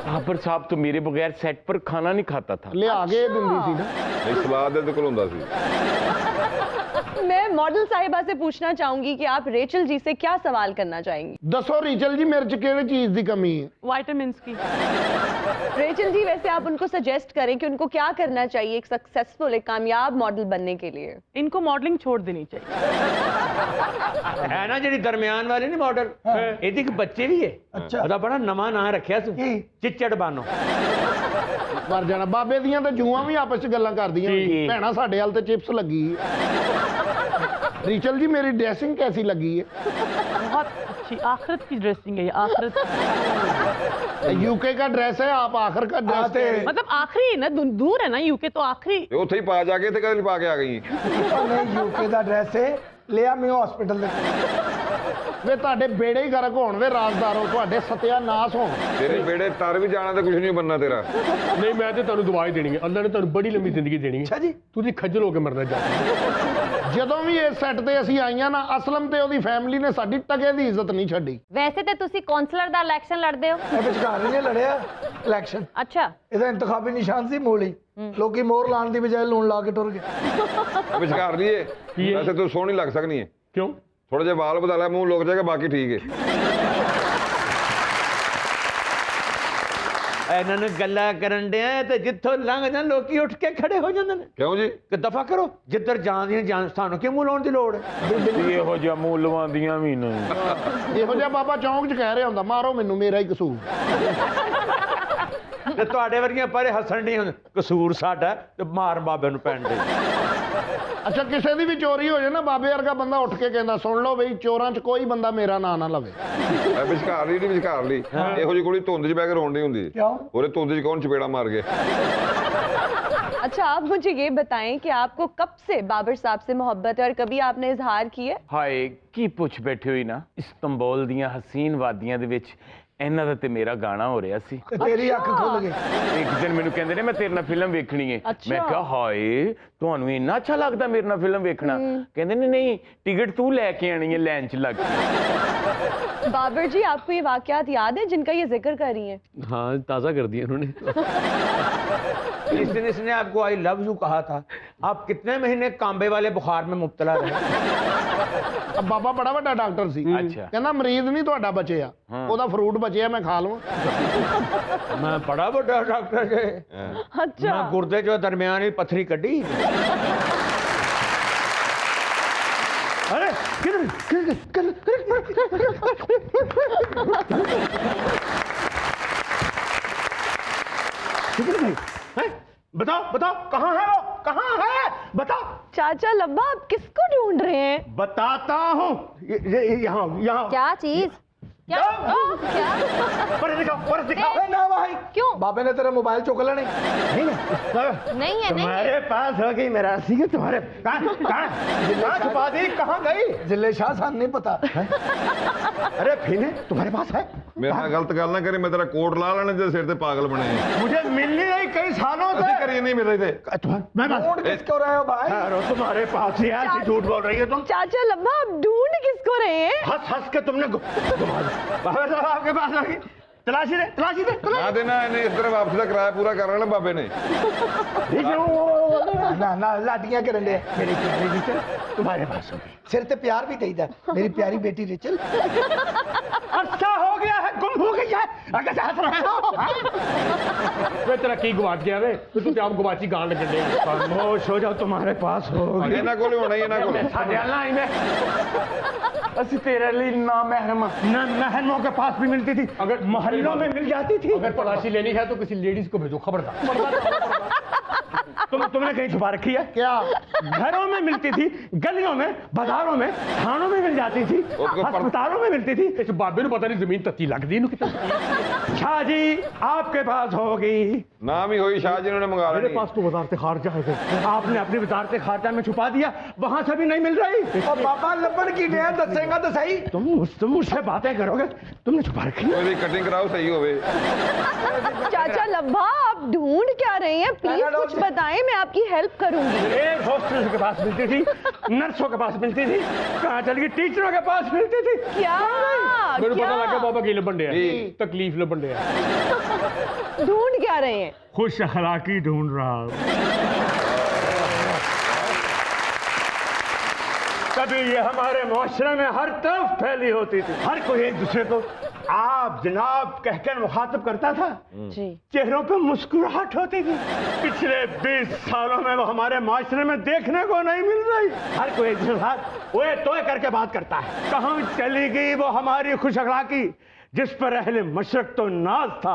बाबर साहब तो मेरे बगैर सेट पर खाना नहीं खाता था। ਲਿਆ ਕੇ ਦਿੰਦੀ ਸੀ ਨਾ। ਇਹ ਸਲਾਦ ਦੇ ਕੋਲ ਹੁੰਦਾ ਸੀ। मैं मॉडल साहिबा से पूछना चाहूंगी कि आप रेचल जी से क्या सवाल करना चाहेंगी? ਦੱਸੋ ਰੀਚਲ ਜੀ, ਮੇਰੇ 'ਚ ਕਿਹੜੀ ਚੀਜ਼ ਦੀ ਕਮੀ ਹੈ? वाइटामिन्स की। रेचल जी, वैसे आप उनको सजेस्ट करें कि उनको क्या करना चाहिए एक सक्सेसफुल, एक कामयाब मॉडल बनने के लिए? इनको मॉडलिंग छोड़ देनी चाहिए। ਹੈ ਨਾ ਜਿਹੜੀ ਦਰਮਿਆਨ ਵਾਲੀ ਨਹੀਂ ਮਾਡਲ, ਇਹਦੀ ਇੱਕ ਬੱਚੇ ਵੀ ਹੈ। ਅੱਛਾ। ਉਹਦਾ ਬੜਾ ਨਵਾਂ ਨਾਂ ਰੱਖਿਆ ਸੀ, ਕੀ? ਚਿੱਚੜ ਬਾਨੋ। ਮਰ ਜਾਣਾ। ਬਾਬੇ ਦੀਆਂ ਤਾਂ ਜੂਆਂ ਵੀ ਆਪਸ 'ਚ ਗੱਲਾਂ ਕਰਦੀਆਂ ਜੀ। ਭੈਣਾ ਸਾਡੇ ਹਾਲ ਤੇ ਚਿਪਸ ਲੱਗੀ ਰੀਚਲ जी मेरी ड्रेसिंग कैसी लगी है? बहुत अच्छी आखिरत की ड्रेसिंग है ये, आखिरत। यूके का ड्रेस है, आप आखिर का ड्रेस है। मतलब आखिरी है ना, दूर है ना यूके, तो आखिरी। ਤੇ ਉੱਥੇ ਹੀ ਪਾ ਜਾ ਕੇ ਤੇ ਕਦੇ ਪਾ ਕੇ ਆ ਗਈ। नहीं यूके का ड्रेस है, लिया मैं हॉस्पिटल ਵੇ ਤੁਹਾਡੇ ਬੇੜੇ ਹੀ ਗਰਕ ਹੋਣ ਵੇ ਰਾਜਦਾਰੋ, ਤੁਹਾਡੇ ਸਤਿਆਨਾਸ਼ ਹੋਣ। ਤੇਰੇ ਬੇੜੇ ਤਰ ਵੀ ਜਾਣਾ ਤੇ ਕੁਝ ਨਹੀਂ ਬੰਨਾ ਤੇਰਾ। ਨਹੀਂ ਮੈਂ ਤੇ ਤੁਹਾਨੂੰ ਦੁਆ ਹੀ ਦੇਣੀ ਹੈ, ਅੱਲਾ ਨੇ ਤੁਹਾਨੂੰ ਬੜੀ ਲੰਮੀ ਜ਼ਿੰਦਗੀ ਦੇਣੀ ਅੱਛਾ ਹੈ। ਜੀ। ਤੁਸੀਂ ਖੱਜਲ ਹੋ ਕੇ ਮਰਨਾ ਜਾ। ਜਦੋਂ ਵੀ ਇਸ ਸੈੱਟ ਤੇ ਅਸੀਂ ਆਈਆਂ ਨਾ, ਅਸਲਮ ਤੇ ਉਹਦੀ ਫੈਮਿਲੀ ਨੇ ਸਾਡੀ ਟਕੇ ਦੀ ਇੱਜ਼ਤ ਨਹੀਂ ਛੱਡੀ। ਵੈਸੇ ਤੇ ਤੁਸੀਂ ਕੌਂਸਲਰ ਦਾ ਇਲੈਕਸ਼ਨ ਲੜਦੇ ਹੋ। ਇਹ ਵਿਚਕਾਰ ਨਹੀਂ ਲੜਿਆ ਇਲੈਕਸ਼ਨ, ਅੱਛਾ, ਇਹਦਾ ਇੰਤਖਾਬੀ ਨਿਸ਼ਾਨ ਸੀ ਮੋਲੀ। ਲੋਕੀ ਮੋਹਰ ਲਾਉਣ ਦੀ ਬਜਾਏ ਲੂਣ ਲਾ ਕੇ ਟੁਰ ਗਏ। ਵਿਚਕਾਰ ਲਈਏ ਵੈਸੇ ਤੂੰ ਸੋਹਣੀ ਲੱਗ ਸਕਣੀ ਹੈ। ਕਿਉਂ? ਥੋੜੇ ਜਿਹੇ ਵਾਲ ਬਦਲਾ ਲੈ, ਮੂੰਹ ਲੁਕ ਜਾਏਗਾ, ਬਾਕੀ ਠੀਕ ਹੈ। ਇਹਨਾਂ ਨੂੰ ਗੱਲਾਂ ਕਰਨ ਡਿਆ ਤੇ ਜਿੱਥੋਂ ਲੰਘ ਜਾਣ ਲੋਕੀ ਉੱਠ ਕੇ ਖੜੇ ਹੋ ਜਾਂਦੇ ਨੇ। ਕਿਉਂ ਜੀ? ਕਿ ਦਫਾ ਕਰੋ, ਜਿੱਧਰ ਜਾਂਦੀਆਂ ਜਾਣ, ਸਾਨੂੰ ਕਿਉਂ ਮੂੰਹ ਲਾਉਣ ਦੀ ਲੋੜ ਹੈ? ਇਹੋ ਜਿਹਾ ਮੂੰਹ ਲਵਾਉਂਦੀਆਂ ਵੀ ਨਹੀਂ। ਇਹੋ ਜਿਹਾ ਬਾਬਾ ਚੌਂਕ 'ਚ ਕਹਿ ਰਿਹਾ ਹੁੰਦਾ, ਮਾਰੋ ਮੈਨੂੰ, ਮੇਰਾ ਹੀ ਕਸੂਰ। ਤੇ ਤੁਹਾਡੇ ਵਰਗੀਆਂ ਪਰੇ ਹੱਸਣ ਡੀਆਂ, ਕਸੂਰ ਸਾਡਾ ਤੇ ਮਾਰ ਬਾਬੇ ਨੂੰ ਪੈਣ ਦੇ। ਅੱਛਾ, ਕਿਸੇ ਦੀ ਵੀ ਚੋਰੀ ਹੋ ਜਾਏ ਨਾ, ਬਾਬੇ ਵਰਗਾ ਬੰਦਾ ਉੱਠ ਕੇ ਕਹਿੰਦਾ, ਸੁਣ ਲਓ ਬਈ, ਚੋਰਾਂ 'ਚ ਕੋਈ ਬੰਦਾ ਮੇਰਾ ਨਾਂ ਨਾ ਲਵੇ। ਇਹ ਵਿਚਕਾਰ ਲਈ ਨਹੀਂ, ਵਿਚਕਾਰ ਲਈ ਇਹੋ ਜਿਹੀ ਕੁੜੀ ਧੁੰਦ 'ਚ ਬਹਿ ਕੇ ਰੋਣ ਨਹੀਂ ਹੁੰਦੀ। ਕਿਉਂ? ਉਹਦੇ ਧੁੰਦ 'ਚ ਕੌਣ ਚਪੇੜਾ ਮਾਰ ਗਿਆ? अच्छा, आप मुझे ये बताएं कि आपको कब से बाबर साहब से मोहब्बत है और कभी आपने इजहार की है? ਹਾਏ ਕੀ ਪੁੱਛ ਬੈਠੇ ਹੋਈ ਨਾ, ਇਸਤੰਬੁਲ ਦੀਆਂ ਹਸੀਨ ਵਾਦੀਆਂ ਦੇ ਵਿੱਚ ਇਹਨਾਂ ਦਾ ਤੇ ਮੇਰਾ ਗਾਣਾ ਹੋ ਰਿਹਾ ਸੀ। ਤੇ ਤੇਰੀ ਅੱਖ ਖੁੱਲ ਗਈ। ਇੱਕ ਦਿਨ ਮੈਨੂੰ ਕਹਿੰਦੇ ਨੇ ਮੈਂ ਤੇਰੇ ਨਾਲ ਫਿਲਮ ਵੇਖਣੀ ਹੈ। ਮੈਂ ਕਿਹਾ ਹਾਏ ਤੁਹਾਨੂੰ ਇੰਨਾ ਅੱਛਾ ਲੱਗਦਾ ਮੇਰੇ ਨਾਲ ਫਿਲਮ ਵੇਖਣਾ? ਕਹਿੰਦੇ ਨੇ ਨਹੀਂ, ਟਿਕਟ ਤੂੰ ਲੈ ਕੇ ਆਣੀ ਹੈ ਲਾइन 'ਚ ਲੱਗ के। बाबर जी, आपको ये वाकयात याद है जिनका ये जिक्र कर रही हैं? हाँ, ताज़ा कर दिया उन्होंने। जिस दिन इसने आपको आई लव यू कहा था, आप कितने महीने कांबे वाले बुखार में मुब्तला रहे? ਬਾਬਾ ਬੜਾ ਵੱਡਾ ਡਾਕਟਰ ਸੀ। ਅੱਛਾ। ਕਹਿੰਦਾ ਮਰੀਜ਼ ਨਹੀਂ ਤੁਹਾਡਾ ਬਚਿਆ, ਉਹਦਾ ਫਰੂਟ ਬਚਿਆ, ਮੈਂ ਖਾ ਲਵਾਂ। मैं बड़ा बड़ा डॉक्टर है। अच्छा, मैं गुर्दे जो दरमियानी पथरी कड्डी। अरे बताओ बताओ, कहाँ है वो, कहाँ है, बताओ। चाचा लब्बा, आप किसको ढूंढ रहे हैं? बताता हूँ, यहाँ यहाँ। क्या चीज? क्या? क्या? पर दिखाओ ना भाई। क्यों? बाबे ने तेरा मोबाइल चुक लेने नहीं है, नहीं है। तुम्हारे पास हो गई मेरा सी, तुम्हारे कहाँ छुपा दी, कहाँ गई? जिले शाह सान नहीं पता। अरे फिर तुम्हारे पास है? ਮੇਰੇ ਨਾਲ ਗਲਤ ਗੱਲ ਨਾ ਕਰੀ, ਮੈਂ ਤੇਰਾ ਕੋਟ ਲਾ ਲੈਣਾ ਜੇ ਸਿਰ ਤੇ ਪਾਗਲ ਬਣੇ। मुझे मिलनी नहीं कई सालों से। ਅਸੀਂ ਕਰੀਏ ਨਹੀਂ ਮਿਲ ਰਹੇ थे। मैं ढूंढ किसको रहे हो भाई? अरे तुम्हारे पास ही ऐसी झूठ बोल रही है तुम। चाचा लब्बा, आप ढूंढ किसको रहे हैं? हंस हंस के तुमने बाबा साहब आपके पास आ गई। तलाशी दे, तलाशी दे, ਨਾ ਦੇਣਾ ਇਹਨੇ, ਇਸ ਤਰ੍ਹਾਂ ਵਾਪਸ ਦਾ ਕਿਰਾਇਆ ਪੂਰਾ ਕਰ ਲੈਣਾ ਬਾਬੇ ਨੇ। ना ना लाटियां करन दे। मेरी प्यारी रिचल तुम्हारे पास हो गई। सिर ते प्यार भी चाहिए, मेरी प्यारी बेटी रिचल। अच्छा हो गया है, गुम हो गई है। अगर चाहत रहे हो वे तेरा की गवाच गया वे, तू ते आप गवाची गान लगन दे। खामोश हो जाओ, तुम्हारे पास हो गई। ਇਹਨਾਂ ਕੋਲ ਹੀ ਹੋਣਾ ਹੀ ਇਹਨਾਂ ਕੋਲ। साढ़े अल्लाह ही में ਅਸੀਂ ਤੇਰੇ ਲਈ ਨਾ ਮਹਿਰਮ ਆ। ना महलों के पास भी मिलती थी, अगर महलों में मिल जाती थी। अगर तलाशी लेनी है तो किसी लेडीज को भेजो, खबरदार। तुमने कहीं छुपा रखी है क्या? घरों में मिलती थी, गलियों में, बाजारों में, थानों में मिल जाती थी, अस्पतालों में मिलती थी। इस बाबे ने पता नहीं जमीन तत्ती लगती है कितना। शाह जी आपके पास होगी। ਨਾਮ ਹੀ ਹੋਈ ਸ਼ਾਹ ਜੀ ਨੇ ਮੰਗਾ मेरे ਲੈਣੀ। पास तो वजारत खारजा है। आपने अपनी वजारत खारजा में छुपा दिया, वहां से भी नहीं मिल रही। और बाबा लबन की डेट दसेगा तो सही। तुम मुझसे बातें करोगे, तुमने छुपा रखी है। ਉਹਦੀ ਕਟਿੰਗ ਕਰਾਓ सही ਹੋਵੇ। चाचा लब्बा, आप ढूंढ क्या रहे हैं? प्लीज कुछ बताएं, मैं आपकी हेल्प करूंगी। एक हॉस्टल के पास मिलती थी, नर्सों के पास मिलती थी, कहाँ चल गई, टीचरों के पास मिलती थी। क्या? मेरे पता क्या? लगा बाबा की लबन डे जी। तकलीफ लबन डे ढूंढ क्या रहे हैं? खुश अखलाकी ढूंढ रहा हूं। कभी ये हमारे मुआशरे में हर तरफ फैली होती थी, हर कोई एक दूसरे को आप जनाब कहकर मुखातब करता था। जी। चेहरों पे मुस्कुराहट होती थी। पिछले 20 सालों में वो हमारे माशरे में देखने को नहीं मिल रही। हर कोई एक दूसरे के साथ ओए तोए करके बात करता है। कहाँ चली गई वो हमारी खुश अखलाकी जिस पर अहले मशरक तो नाज था?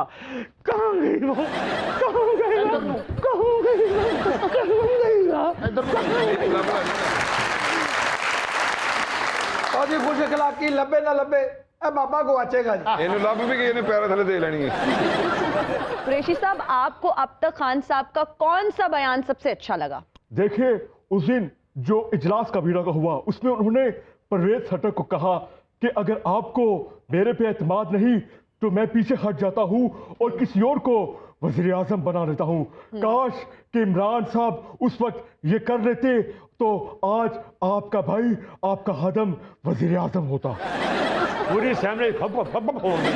कहाँ गई वो, कहाँ गई वो, कहाँ गई वो, कहाँ गई वो? और जी खुश अखलाकी लब्बे ना लब्बे, अब बाबा को आचेगा जी। ਇਹਨੂੰ ਲੱਭ ਵੀ ਗਈ, ਇਹਨੇ ਪੈਰਾਂ ਥੱਲੇ ਦੇ ਲੈਣੀ ਹੈ। कुरैशी साहब, आपको अब तक खान साहब का कौन सा बयान सबसे अच्छा लगा? देखिए, उस दिन जो इजलास काबीना का हुआ उसमें उन्होंने परवेज खट्टर को कहा कि अगर आपको मेरे पे एतमाद नहीं तो मैं पीछे हट जाता हूँ और किसी और को वज़ीर आज़म बना लेता हूँ। काश कि इमरान साहब उस वक्त ये कर लेते तो आज आपका भाई, आपका हदम वज़ीर आज़म होता। पूरी फैमिली हो गई।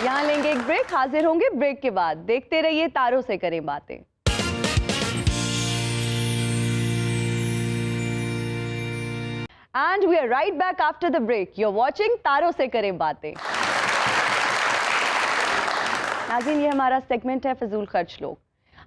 यहाँ लेंगे एक ब्रेक, हाजिर होंगे ब्रेक के बाद। देखते रहिए तारों से करें बातें। And we are right back after the break. You're watching तारों से करें बातें। नाज़रीन, ये हमारा सेगमेंट है फजूल खर्च लोग।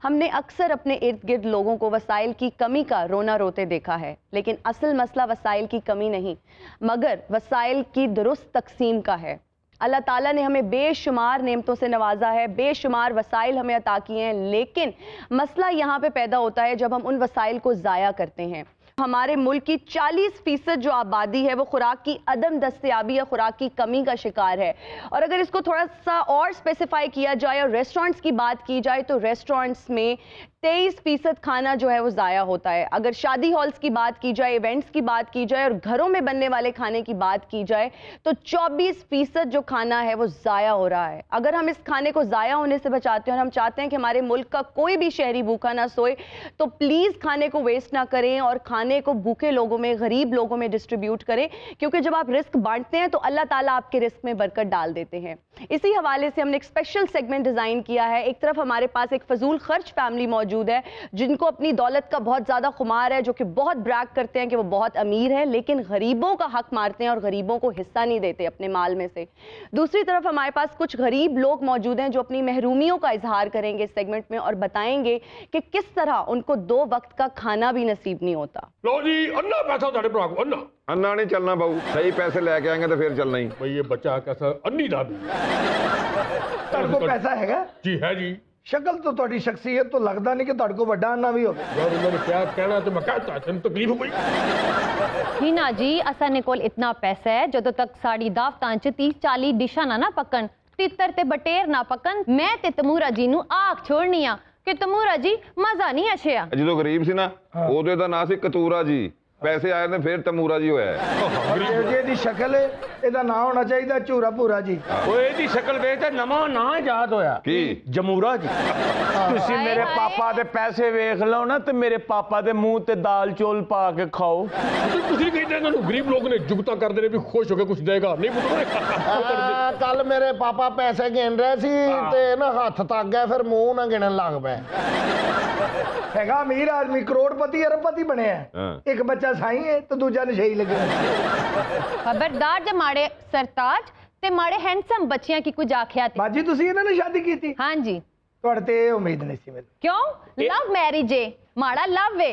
हमने अक्सर अपने इर्द गिर्द लोगों को वसाइल की कमी का रोना रोते देखा है, लेकिन असल मसला वसाइल की कमी नहीं मगर वसाइल की दुरुस्त तकसीम का है। अल्लाह ताला ने हमें बेशुमार नेमतों से नवाजा है, बेशुमार वसाइल हमें अता किए हैं, लेकिन मसला यहाँ पे पैदा होता है जब हम उन वसाइल को ज़ाया करते हैं। हमारे मुल्क की 40% जो आबादी है वो खुराक की अदम दस्तयाबी या खुराक की कमी का शिकार है। और अगर इसको थोड़ा सा और स्पेसिफाई किया जाए और रेस्टोरेंट्स की बात की जाए तो रेस्टोरेंट्स में 23% खाना जो है वो ज़ाया होता है। अगर शादी हॉल्स की बात की जाए, इवेंट्स की बात की जाए और घरों में बनने वाले खाने की बात की जाए तो 24% जो खाना है वो ज़ाया हो रहा है। अगर हम इस खाने को ज़ाया होने से बचाते हैं और हम चाहते हैं कि हमारे मुल्क का कोई भी शहरी भूखा ना सोए तो प्लीज़ खाने को वेस्ट ना करें और खाने को भूखे लोगों में, गरीब लोगों में डिस्ट्रीब्यूट करें, क्योंकि जब आप रिस्क बांटते हैं तो अल्लाह ताला आपके रिस्क में बरकत डाल देते हैं। इसी हवाले से हमने एक स्पेशल सेगमेंट डिज़ाइन किया है। एक तरफ हमारे पास एक फजूल खर्च फैमिली मौजूद है जिनको अपनी दौलत का बहुत ज़्यादा खुमार है, जो कि बहुत ब्रैग करते हैं कि वो बहुत अमीर हैं, लेकिन गरीबों का हक मारते हैं और गरीबों को हिस्सा नहीं देते अपने माल में से। दूसरी तरफ हमारे पास कुछ गरीब लोग मौजूद हैं जो अपनी महरूमियों का इजहार करेंगे इस सेगमेंट में और बताएंगे कि किस तरह उनको 2 वक्त का खाना भी नसीब नहीं होता। लो जी, अन्ना पैसा ਤੁਹਾਡੇ ਭਰਾ ਕੋ अन्ना अन्ना नहीं चलना बाबू, सही पैसे लेके आएंगे तो फिर चलना ही। भाई ये बच्चा कैसा अन्नी दा भी ਤੁਹਾਡੇ ਕੋਲ ਪੈਸਾ ਹੈਗਾ? जी है जी। ਸ਼ਕਲ ਤੋਂ ਤੁਹਾਡੀ ਸ਼ਖਸੀਅਤ ਤੋਂ ਲੱਗਦਾ ਨਹੀਂ ਕਿ ਤੁਹਾਡੇ ਕੋਲ ਵੱਡਾ ਅੰਨਾ ਵੀ ਹੋਵੇ। यार उन्होंने क्या कहना तो मैं कहता तेन तकलीफ हुई। हीना जी, असाने कोल इतना पैसा है ਜਦੋਂ तक साड़ी दावतां च 30-40 डिशां ना पकन, तितर ते बटेर ना पकन, मैं ते तमूरा जी नु आख छोड़नी आ कि तमूरा जी मजा नहीं आछिया। ਜਦੋਂ ਗਰੀਬ ਸੀ ਨਾ ਉਦੋਂ ਇਹਦਾ ਨਾਂ ਸੀ ਕਤੂਰਾ ਜੀ, ਪੈਸੇ ਆਏ ਨੇ ਫਿਰ ਤਮੂਰਾ ਜੀ ਹੋਇਆ ਹੈ। ਜੇ ਇਹਦੀ ਸ਼ਕਲ ਹੈ ਇਹਦਾ ਨਾਂ ਹੋਣਾ ਚਾਹੀਦਾ ਝੂਰਾ ਭੂਰਾ ਜੀ। ਓਏ ਇਹਦੀ ਸ਼ਕਲ ਵੇਖ ਤੇ ਨਵਾਂ ਨਾਂ ਯਾਦ ਹੋਇਆ ਕੀ? ਜਮੂਰਾ ਜੀ। ਤੁਸੀਂ ਹਾਏ ਮੇਰੇ ਹਾਏ। ਪਾਪਾ ਦੇ ਪੈਸੇ ਵੇਖ ਲਓ ਨਾ ਤੇ ਮੇਰੇ ਪਾਪਾ ਦੇ ਮੂੰਹ ਤੇ ਦਾਲ ਚੌਲ ਪਾ ਕੇ ਖਾਓ। ਤੁਸੀਂ ਕਹਿੰਦੇ ਇਹਨਾਂ ਨੂੰ ਗਰੀਬ ਲੋਕ ਨੇ ਜੁਗਤਾ ਕਰਦੇ ਨੇ ਵੀ ਖੁਸ਼ ਹੋ ਕੇ ਕੁਝ ਦੇਗਾ ਨਹੀਂ ਪੁੱਤਰ। ਕੱਲ ਮੇਰੇ ਪਾਪਾ ਪੈਸੇ ਗਿਣ ਰਹੇ ਸੀ ਤੇ ਨਾ ਹੱਥ ਤੱਕ ਗਿਆ, ਫਿਰ ਮੂੰਹ ਨਾ ਗਿਣਨ ਲੱਗ ਪਏ। ਹੈਗਾ ਅਮੀਰ ਆਦਮੀ, ਕਰੋੜਪਤੀ ਅਰਬਪਤੀ ਬਣਿਆ। ਇੱਕ ਬੱਚਾ ਸਾਈ ਹੈ ਤੇ ਦੂਜਾ ਨਸ਼ਈ ਲੱਗਿਆ। खबरदार जे माड़े सरताज ते माड़े हैंडसम बच्चियां की कुछ आख्या थे। ਬਾਜੀ ਤੁਸੀਂ ਇਹਨਾਂ ਨੇ ਸ਼ਾਦੀ ਕੀਤੀ? हाँ जी। ਤੁਹਾਡੇ ਤੇ ਇਹ ਉਮੀਦ ਨਹੀਂ ਸੀ ਮੈਨੂੰ। क्यों? लव मैरिज है, माड़ा लव है।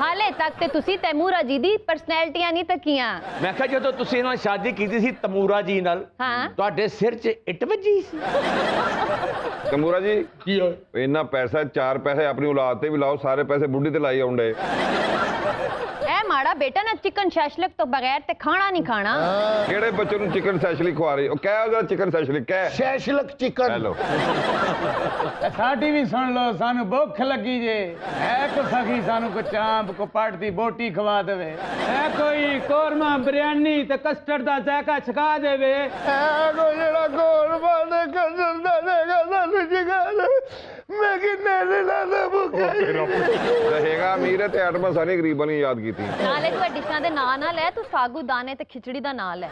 हाले तक ते तुसी तैमूरा जी दी पर्सनैलिटियां नहीं तकियां। ਮੈਂ ਕਿਹਾ ਜਦੋਂ ਤੁਸੀਂ ਇਹਨਾਂ ਨਾਲ ਸ਼ਾਦੀ ਕੀਤੀ ਸੀ ਤਮੂਰਾ ਜੀ ਨਾਲ, हाँ ਤੁਹਾਡੇ ਸਿਰ 'ਚ ਇੱਟ ਵੱਜੀ ਸੀ। ਤਮੂਰਾ ਜੀ ਕੀ ਹੋਇਆ? ਇੰਨਾ ਪੈਸਾ, 4 ਪੈਸੇ ਆਪਣੀ ਔਲਾਦ ਤੇ ਵੀ ਲਾਓ, ਸਾਰੇ ਪੈਸੇ ਬੁੱਢੀ ਤੇ ਲਾਈ ਆਉਂਦੇ। ए माड़ा बेटा ना चिकन शैशलिक तो बगैर ते खाना नहीं खाना। ਕਿਹੜੇ ਬੱਚੇ ਨੂੰ ਚਿਕਨ ਸੈਸ਼ਲੀ ਖਵਾ ਰਹੀ? ਉਹ ਕਹਿ ਉਹਦਾ ਚਿਕਨ ਸੈਸ਼ਲੀ ਕਹਿ। ਸ਼ੈਸ਼ਲਕ ਚਿਕਨ। ਹੈਲੋ साडी भी सुन लो, सानू भुख लगी जे है को सखी सानू को चांप को पट दी बोटी खवा देवे, है कोई कोरमा बिरयानी ते कस्टर्ड दा जायका छका देवे, ਐਗੋ ਜਿਹੜਾ ਗੋਲਮਾ ਦੇ ਕਸਰ ਦਾ ਦੇਗਾ ਸਾਨੂੰ ਜਗਾ ਦੇ। ਮੈਂ ਕਿੰਨੇ ਦਿਨਾਂ ਦਾ ਭੁੱਖਾ ਰਹੇਗਾ ਅਮੀਰ ਹੈ ਤੇ ਆਟਮਾ ਸਾਰੀ ਗਰੀਬਾਂ ਨੇ ਯਾਦ ਕੀਤੀ। नाले तू डिशां दे नां ना ले, तू सागू दाने ते खिचड़ी दा नां ले।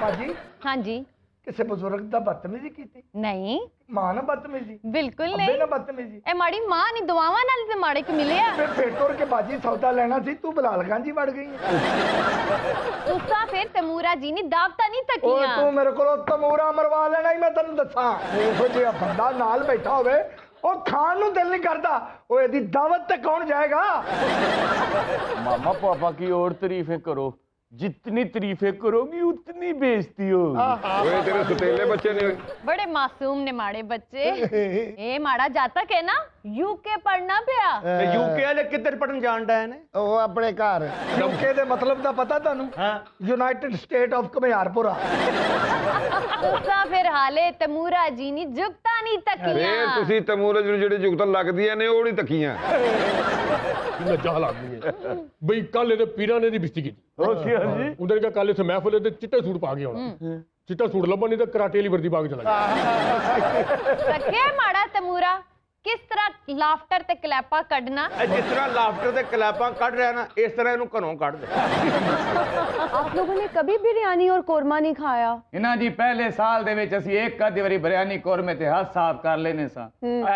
ਬਾਜੀ हाँ जी। ਕਿਸੇ ਬਜ਼ੁਰਗ ਦਾ ਬਦਤਮੀਜ਼ੀ ਕੀਤੀ? नहीं ਮਾਂ ਨਾਲ ਬਦਤਮੀਜ਼ੀ? बिल्कुल ਅੱਬੇ नहीं। ਨਾਲ ਬਦਤਮੀਜ਼ੀ? ए माड़ी मां नहीं दुआवां नाल ते माड़े को मिले आ। ਫਿਰ ਤੁਰ ਕੇ ਬਾਜੀ ਸੌਦਾ ਲੈਣਾ ਸੀ, ਤੂੰ ਬਲਾਲ ਗਾਂਜੀ ਵੜ ਗਈ ਹੈ। तुसा फिर तमूरा जी ने दावता नहीं ਓਏ तकियां। ਤੂੰ ਮੇਰੇ ਕੋਲੋਂ ਤਮੂਰਾ ਮਰਵਾ ਲੈਣਾ ਹੀ, ਮੈਂ ਤੈਨੂੰ ਦੱਸਾਂ। ਇਹੋ ਜਿਹਾ ਬੰਦਾ ਨਾਲ ਬੈਠਾ ਹੋਵੇ ਉਹ ਖਾਣ ਨੂੰ ਦਿਲ ਨਹੀਂ ਕਰਦਾ, ਓਏ ਇਹਦੀ ਦਾਵਤ ਤੇ ਕੌਣ ਜਾਏਗਾ? मामा पापा की और तारीफें करो, जितनी तारीफें करोगी उतनी बेइज्जती होगी। ਓਏ ਤੇਰੇ ਸੁਤੇਲੇ ਬੱਚੇ ਨੇ। बड़े मासूम ने माड़े बच्चे। ए माड़ा जातक है ना, यूके पढ़ना पिया। ਤੇ ਯੂਕੇ ਵਾਲੇ ਕਿੱਧਰ ਪੜਨ ਜਾਣ ਡਏ ਨੇ? ਉਹ ਆਪਣੇ ਘਰ। ਯੂਕੇ ਦੇ ਮਤਲਬ ਦਾ ਪਤਾ ਤੁਹਾਨੂੰ? ਹਾਂ। United state of Ghumiarpura. तुसा फिर हाले तमूरा जी नी जुगता नहीं ਫੇਰ तकियां ਤੁਸੀਂ ਤਮੂਰਜ ਨੂੰ ਜਿਹੜੀ ਜੁਗਤਾਂ ਲੱਗਦੀਆਂ ਨੇ ਉਹ ਨਹੀਂ ਤੱਕੀਆਂ ਲੱਜਾ ਲੱਗਦੀ ਹੈ ਬਈ ਕੱਲ ਇਹਦੇ ਪੀਰਾਂ ਨੇ ਦੀ ਬਿਸਤੀ ਕੀਤੀ ਉਹਨਾਂ ਨੇ ਕਿਹਾ ਕੱਲ ਇੱਥੇ ਮਹਿਫਲ ਤੇ ਚਿੱਟੇ ਸੂਟ ਪਾ ਕੇ ਆਉਣਾ ਚਿੱਟਾ ਸੂਟ ਲੱਭਾ ਨਹੀਂ ਤਾਂ ਕਰਾਟੇ ਵਾਲੀ ਵਰਦੀ ਪਾ ਕੇ ਚਲਾ ਗਿਆ तके माड़ा तमूरा किस तरह लाफ्टर ते क्लैपा कढना ਜਿਸ ਤਰ੍ਹਾਂ ਲਾਫਟਰ ਤੇ ਕਲੈਪਾਂ ਕੱਢ ਰਿਹਾ ਨਾ ਇਸ ਤਰ੍ਹਾਂ ਇਹਨੂੰ ਘਰੋਂ ਕੱਢ ਦੇ आप लोगों ने कभी बिरयानी और कोरमा नहीं खाया? ਇਹਨਾਂ ਜੀ ਪਹਿਲੇ ਸਾਲ ਦੇ ਵਿੱਚ ਅਸੀਂ ਇੱਕ ਅੱਧੀ ਵਾਰੀ ਬਿਰਿਆਨੀ ਕੋਰਮੇ ਤੇ ਹੱਥ ਸਾਫ਼ ਕਰ ਲੈਨੇ ਸਾਂ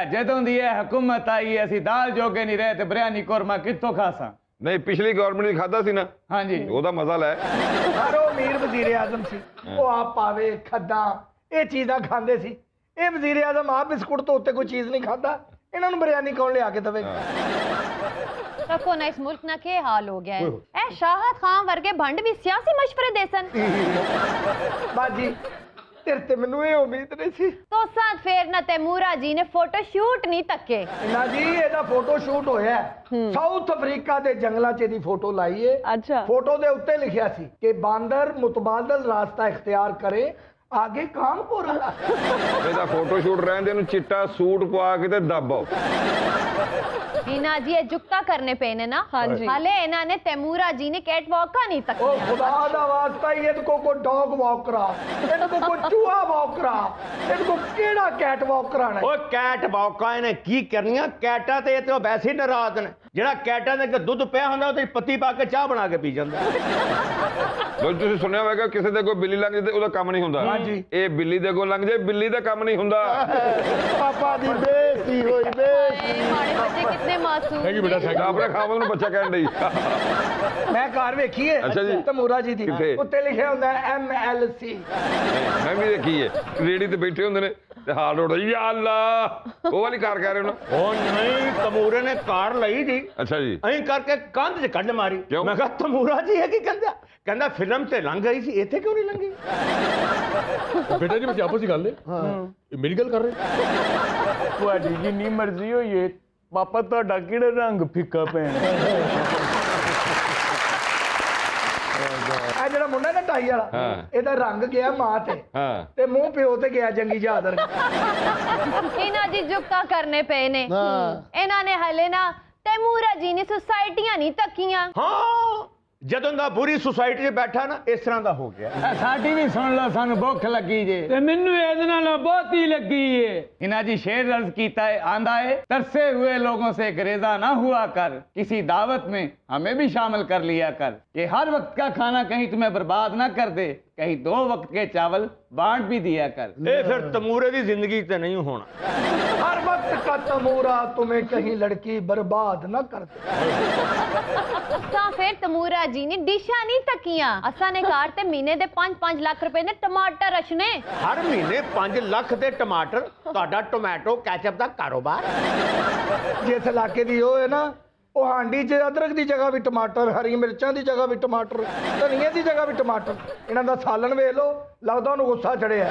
ਜਦੋਂ ਦੀ ਇਹ ਹਕੂਮਤ ਆਈ ਅਸੀਂ ਦਾਲ ਜੋਗੇ ਨਹੀਂ ਰਹੇ ਤੇ ਬਿਰਿਆਨੀ ਕੋਰਮਾ ਕਿੱਥੋਂ ਖਾਸਾਂ ਨਹੀਂ ਪਿਛਲੀ ਗਵਰਨਮੈਂਟ ਨੇ ਖਾਦਾ ਸੀ ਨਾ ਹਾਂਜੀ ਉਹਦਾ ਮਜ਼ਾ ਲੈ ਪਰ ਉਹ ਅਮੀਰ ਵਜ਼ੀਰ ਆਜ਼ਮ ਸੀ ਉਹ ਆਪ ਪਾਵੇ ਖੱਦਾਂ ਇਹ ਚੀਜ਼ਾਂ ਖਾਂਦੇ ਸੀ ਇਹ ਵਜ਼ੀਰ ਆਜ਼ਮ ਆਪ ਬਿਸਕੁਟ ਤੋਂ ਉੱਤੇ ਕੋਈ ਚੀਜ਼ ਨਹੀਂ ਖਾਂਦਾ ਇਹਨਾਂ ਨੂੰ ਬਿਰਿਆਨੀ ਕੌਣ ਲਿਆ ਕੇ ਦੇਵੇਗਾ रखो ना इस मुल्क ना के हाल हो गया है ए शाहद खान वर्गे भंड भी सियासी मशवरे देसन ਬਾਜੀ ਤੇਰੇ ਤੇ ਮੈਨੂੰ ਇਹ ਉਮੀਦ ਨਹੀਂ ਸੀ तो साथ फेर ना तैमूरा जी ने फोटो शूट नहीं तके ਨਾ ਜੀ ਇਹਦਾ ਫੋਟੋ ਸ਼ੂਟ ਹੋਇਆ ਸਾਊਥ ਅਫਰੀਕਾ ਦੇ ਜੰਗਲਾਂ 'ਚ ਇਹਦੀ ਫੋਟੋ ਲਾਈ ਏ अच्छा ਫੋਟੋ ਦੇ ਉੱਤੇ ਲਿਖਿਆ ਸੀ ਕਿ ਬਾਂਦਰ ਮੁਤਬਾਦਲ ਰਾਸਤਾ ਇਖਤਿਆਰ ਕਰੇ ਆਗੇ ਕਾਮ ਪੂਰਾ ਇਹਦਾ ਫੋਟੋ ਸ਼ੂਟ ਰਹਿੰਦੇ ਨੂੰ ਚਿੱਟਾ ਸੂਟ ਪਵਾ ਕੇ ਤੇ ਦੱਬੋ इना जी ये जुक्का करने पे ने ना हाँ जी। हाले इना ने तैमूरा जी ने कैट वॉक का नहीं ओ तकिया खुदा दा वास्ता ये तो को डॉग वॉक करा ये तो को चूहा वॉक करा ये तो केड़ा कैट वॉक कराना ਓਏ ਕੈਟ ਵਾਕਾਂ ਇਹਨੇ ਕੀ ਕਰਨੀਆਂ ਕੈਟਾਂ ਤੇ ਇਹ ਤੇ ਵੈਸੇ ਹੀ ਨਾਰਾਜ਼ ਨੇ ਜਿਹੜਾ ਕੈਟਾਂ ਦੇ ਅੱਗੇ ਦੁੱਧ ਪਿਆ ਹੁੰਦਾ ਉਹ ਤੇ ਪੱਤੀ ਪਾ ਕੇ ਚਾਹ ਬਣਾ ਕੇ ਪੀ ਜਾਂਦਾ ਲੋ ਤੁਸੀਂ ਸੁਣਿਆ ਹੋਵੇਗਾ ਕਿਸੇ ਦੇ ਕੋਈ ਬਿੱਲੀ ਲੰਘ ਜੇ ਤੇ ਉਹਦਾ ਕੰਮ ਨਹੀਂ ਹੁੰਦਾ ਇਹ ਬਿੱਲੀ ਦੇ ਕੋਲ ਲੰਘ ਜੇ ਬਿੱਲੀ ਦਾ ਕੰਮ ਨਹੀਂ ਹੁੰਦਾ पापा दी बेइज्जती हुई बेइज्जती हमारे बच्चे कितने मासूम ਥੈਂਕ ਯੂ ਬੇਟਾ ਥੈਂਕ ਆਪਣੇ ਖਾਵਨ ਨੂੰ ਬੱਚਾ ਕਹਿਣ ਡਈ मैं घर वेखी है अच्छा जी। तमूरा जी दी किथे? उत्ते लिखिया हुंदा है MLC ਮੈਂ ਵੀ ਦੇਖੀ ਹੈ ਰੇੜੀ ਤੇ ਬੈਠੇ ਹੁੰਦੇ ਨੇ ਤੇ ਹਾਲ ਰੋੜਾ ਯਾ ਅੱਲਾ ਉਹ ਵਾਲੀ ਕਾਰ ਕਹਿ ਰਹੇ ਹੋ ਨਾ ਉਹ ਨਹੀਂ ਤਮੂਰੇ ਨੇ ਕਾਰ ਲਈ ਜੀ ਅੱਛਾ ਜੀ ਅਸੀਂ ਕਰਕੇ ਕੰਧ 'ਚ ਕੱਢ ਮਾਰੀ ਕਿਉਂ? ਮੈਂ ਕਿਹਾ ਤਮੂਰਾ ਜੀ ਇਹ ਕੀ ਕਹਿੰਦਾ ਕਹਿੰਦਾ ਫਿਲਮ ਤੇ ਲੰਘ ਗਈ ਸੀ ਇੱਥੇ ਕਿਉਂ ਨਹੀਂ ਲੰਘੀ ਬੇਟਾ ਜੀ ਬੱਚੇ ਆਪਸ ਦੀ ਗੱਲ ਹੈ ਇਹ ਮੇਰੀ ਗੱਲ ਕਰ ਰਹੇ ਤੁਹਾਡੀ ਜਿੰਨੀ ਮਰਜ਼ੀ ਹੋਈਏ ਪਾਪਾ ਤੁਹਾਡਾ ਕਿਹੜਾ ਰੰਗ ਫਿੱਕਾ ਪੈਣਾ ਆ ਜਿਹੜਾ ਮੁੰਡਾ ਨਾ ਟਾਈ ਵਾਲਾ ਹਾਂ। ਇਹਦਾ ਰੰਗ ਗਿਆ ਮਾਂ ਤੇ ਹਾਂ ਤੇ ਮੂੰਹ ਪਿਓ ਤੇ ਗਿਆ ਜੰਗੀ ਜਹਾਦਰ इना जी जुक्का करने पे ने इना ने हाले ना तैमूरा जी ने सोसाइटियां नहीं तकियां ਹਾਂ ਜਦੋਂ ਦਾ ਬੁਰੀ ਸੁਸਾਇਟੀ 'ਚ ਬੈਠਾ ਨਾ ਇਸ ਤਰ੍ਹਾਂ ਦਾ ਹੋ ਗਿਆ ਸਾਡੀ ਵੀ ਸੁਣ ਲਓ ਸਾਨੂੰ ਭੁੱਖ ਲੱਗੀ ਜੇ ਤੇ ਮੈਨੂੰ ਇਹਦੇ ਨਾਲ ਬਹੁਤੀ ਲੱਗੀ ਏ इना जी शेर अर्ज कीता है आंदा है तरसे हुए लोगों से गरेजा ना हुआ कर किसी दावत में हमें भी शामिल कर लिया कर कि हर वक्त का खाना कहीं तुम्हें बर्बाद ना कर दे कहीं 2 वक्त के चावल बांट भी दिया कर ਇਹ ਫਿਰ ਤਮੂਰੇ ਦੀ ਜ਼ਿੰਦਗੀ ਤੇ ਨਹੀਂ ਹੋਣਾ हर वक्त का तमूरा तुम्हें कहीं लड़की बर्बाद न कर दे ਤਾਂ ਫਿਰ ਤਮੂਰਾ ਜੀ ਨੇ ਡਿਸ਼ਾਂ ਨਹੀਂ ਤਕੀਆਂ ਅਸਾਂ ਨੇ ਕਾਰ ਤੇ ਮਹੀਨੇ ਦੇ 5-5 ਲੱਖ ਰੁਪਏ ਦੇ ਟਮਾਟਰ ਰਸ਼ਨੇ ਹਰ ਮਹੀਨੇ 5 ਲੱਖ ਦੇ ਟਮਾਟਰ ਤੁਹਾਡਾ ਟੋਮੈਟੋ ਕੈਚਅਪ ਦਾ ਕਾਰੋਬਾਰ जिस इलाके दी हो है ना ਉਹ ਹਾਂਡੀ 'ਚ ਅਦਰਕ ਦੀ ਜਗ੍ਹਾ ਵੀ ਟਮਾਟਰ ਹਰੀ ਮਿਰਚਾਂ ਦੀ ਜਗ੍ਹਾ ਵੀ ਟਮਾਟਰ ਧਨੀਏ ਦੀ ਜਗ੍ਹਾ ਵੀ ਟਮਾਟਰ ਇਹਨਾਂ ਦਾ ਸਾਲਣ ਵੇਖ ਲਓ ਲੱਗਦਾ ਉਹਨੂੰ ਗੁੱਸਾ ਚੜਿਆ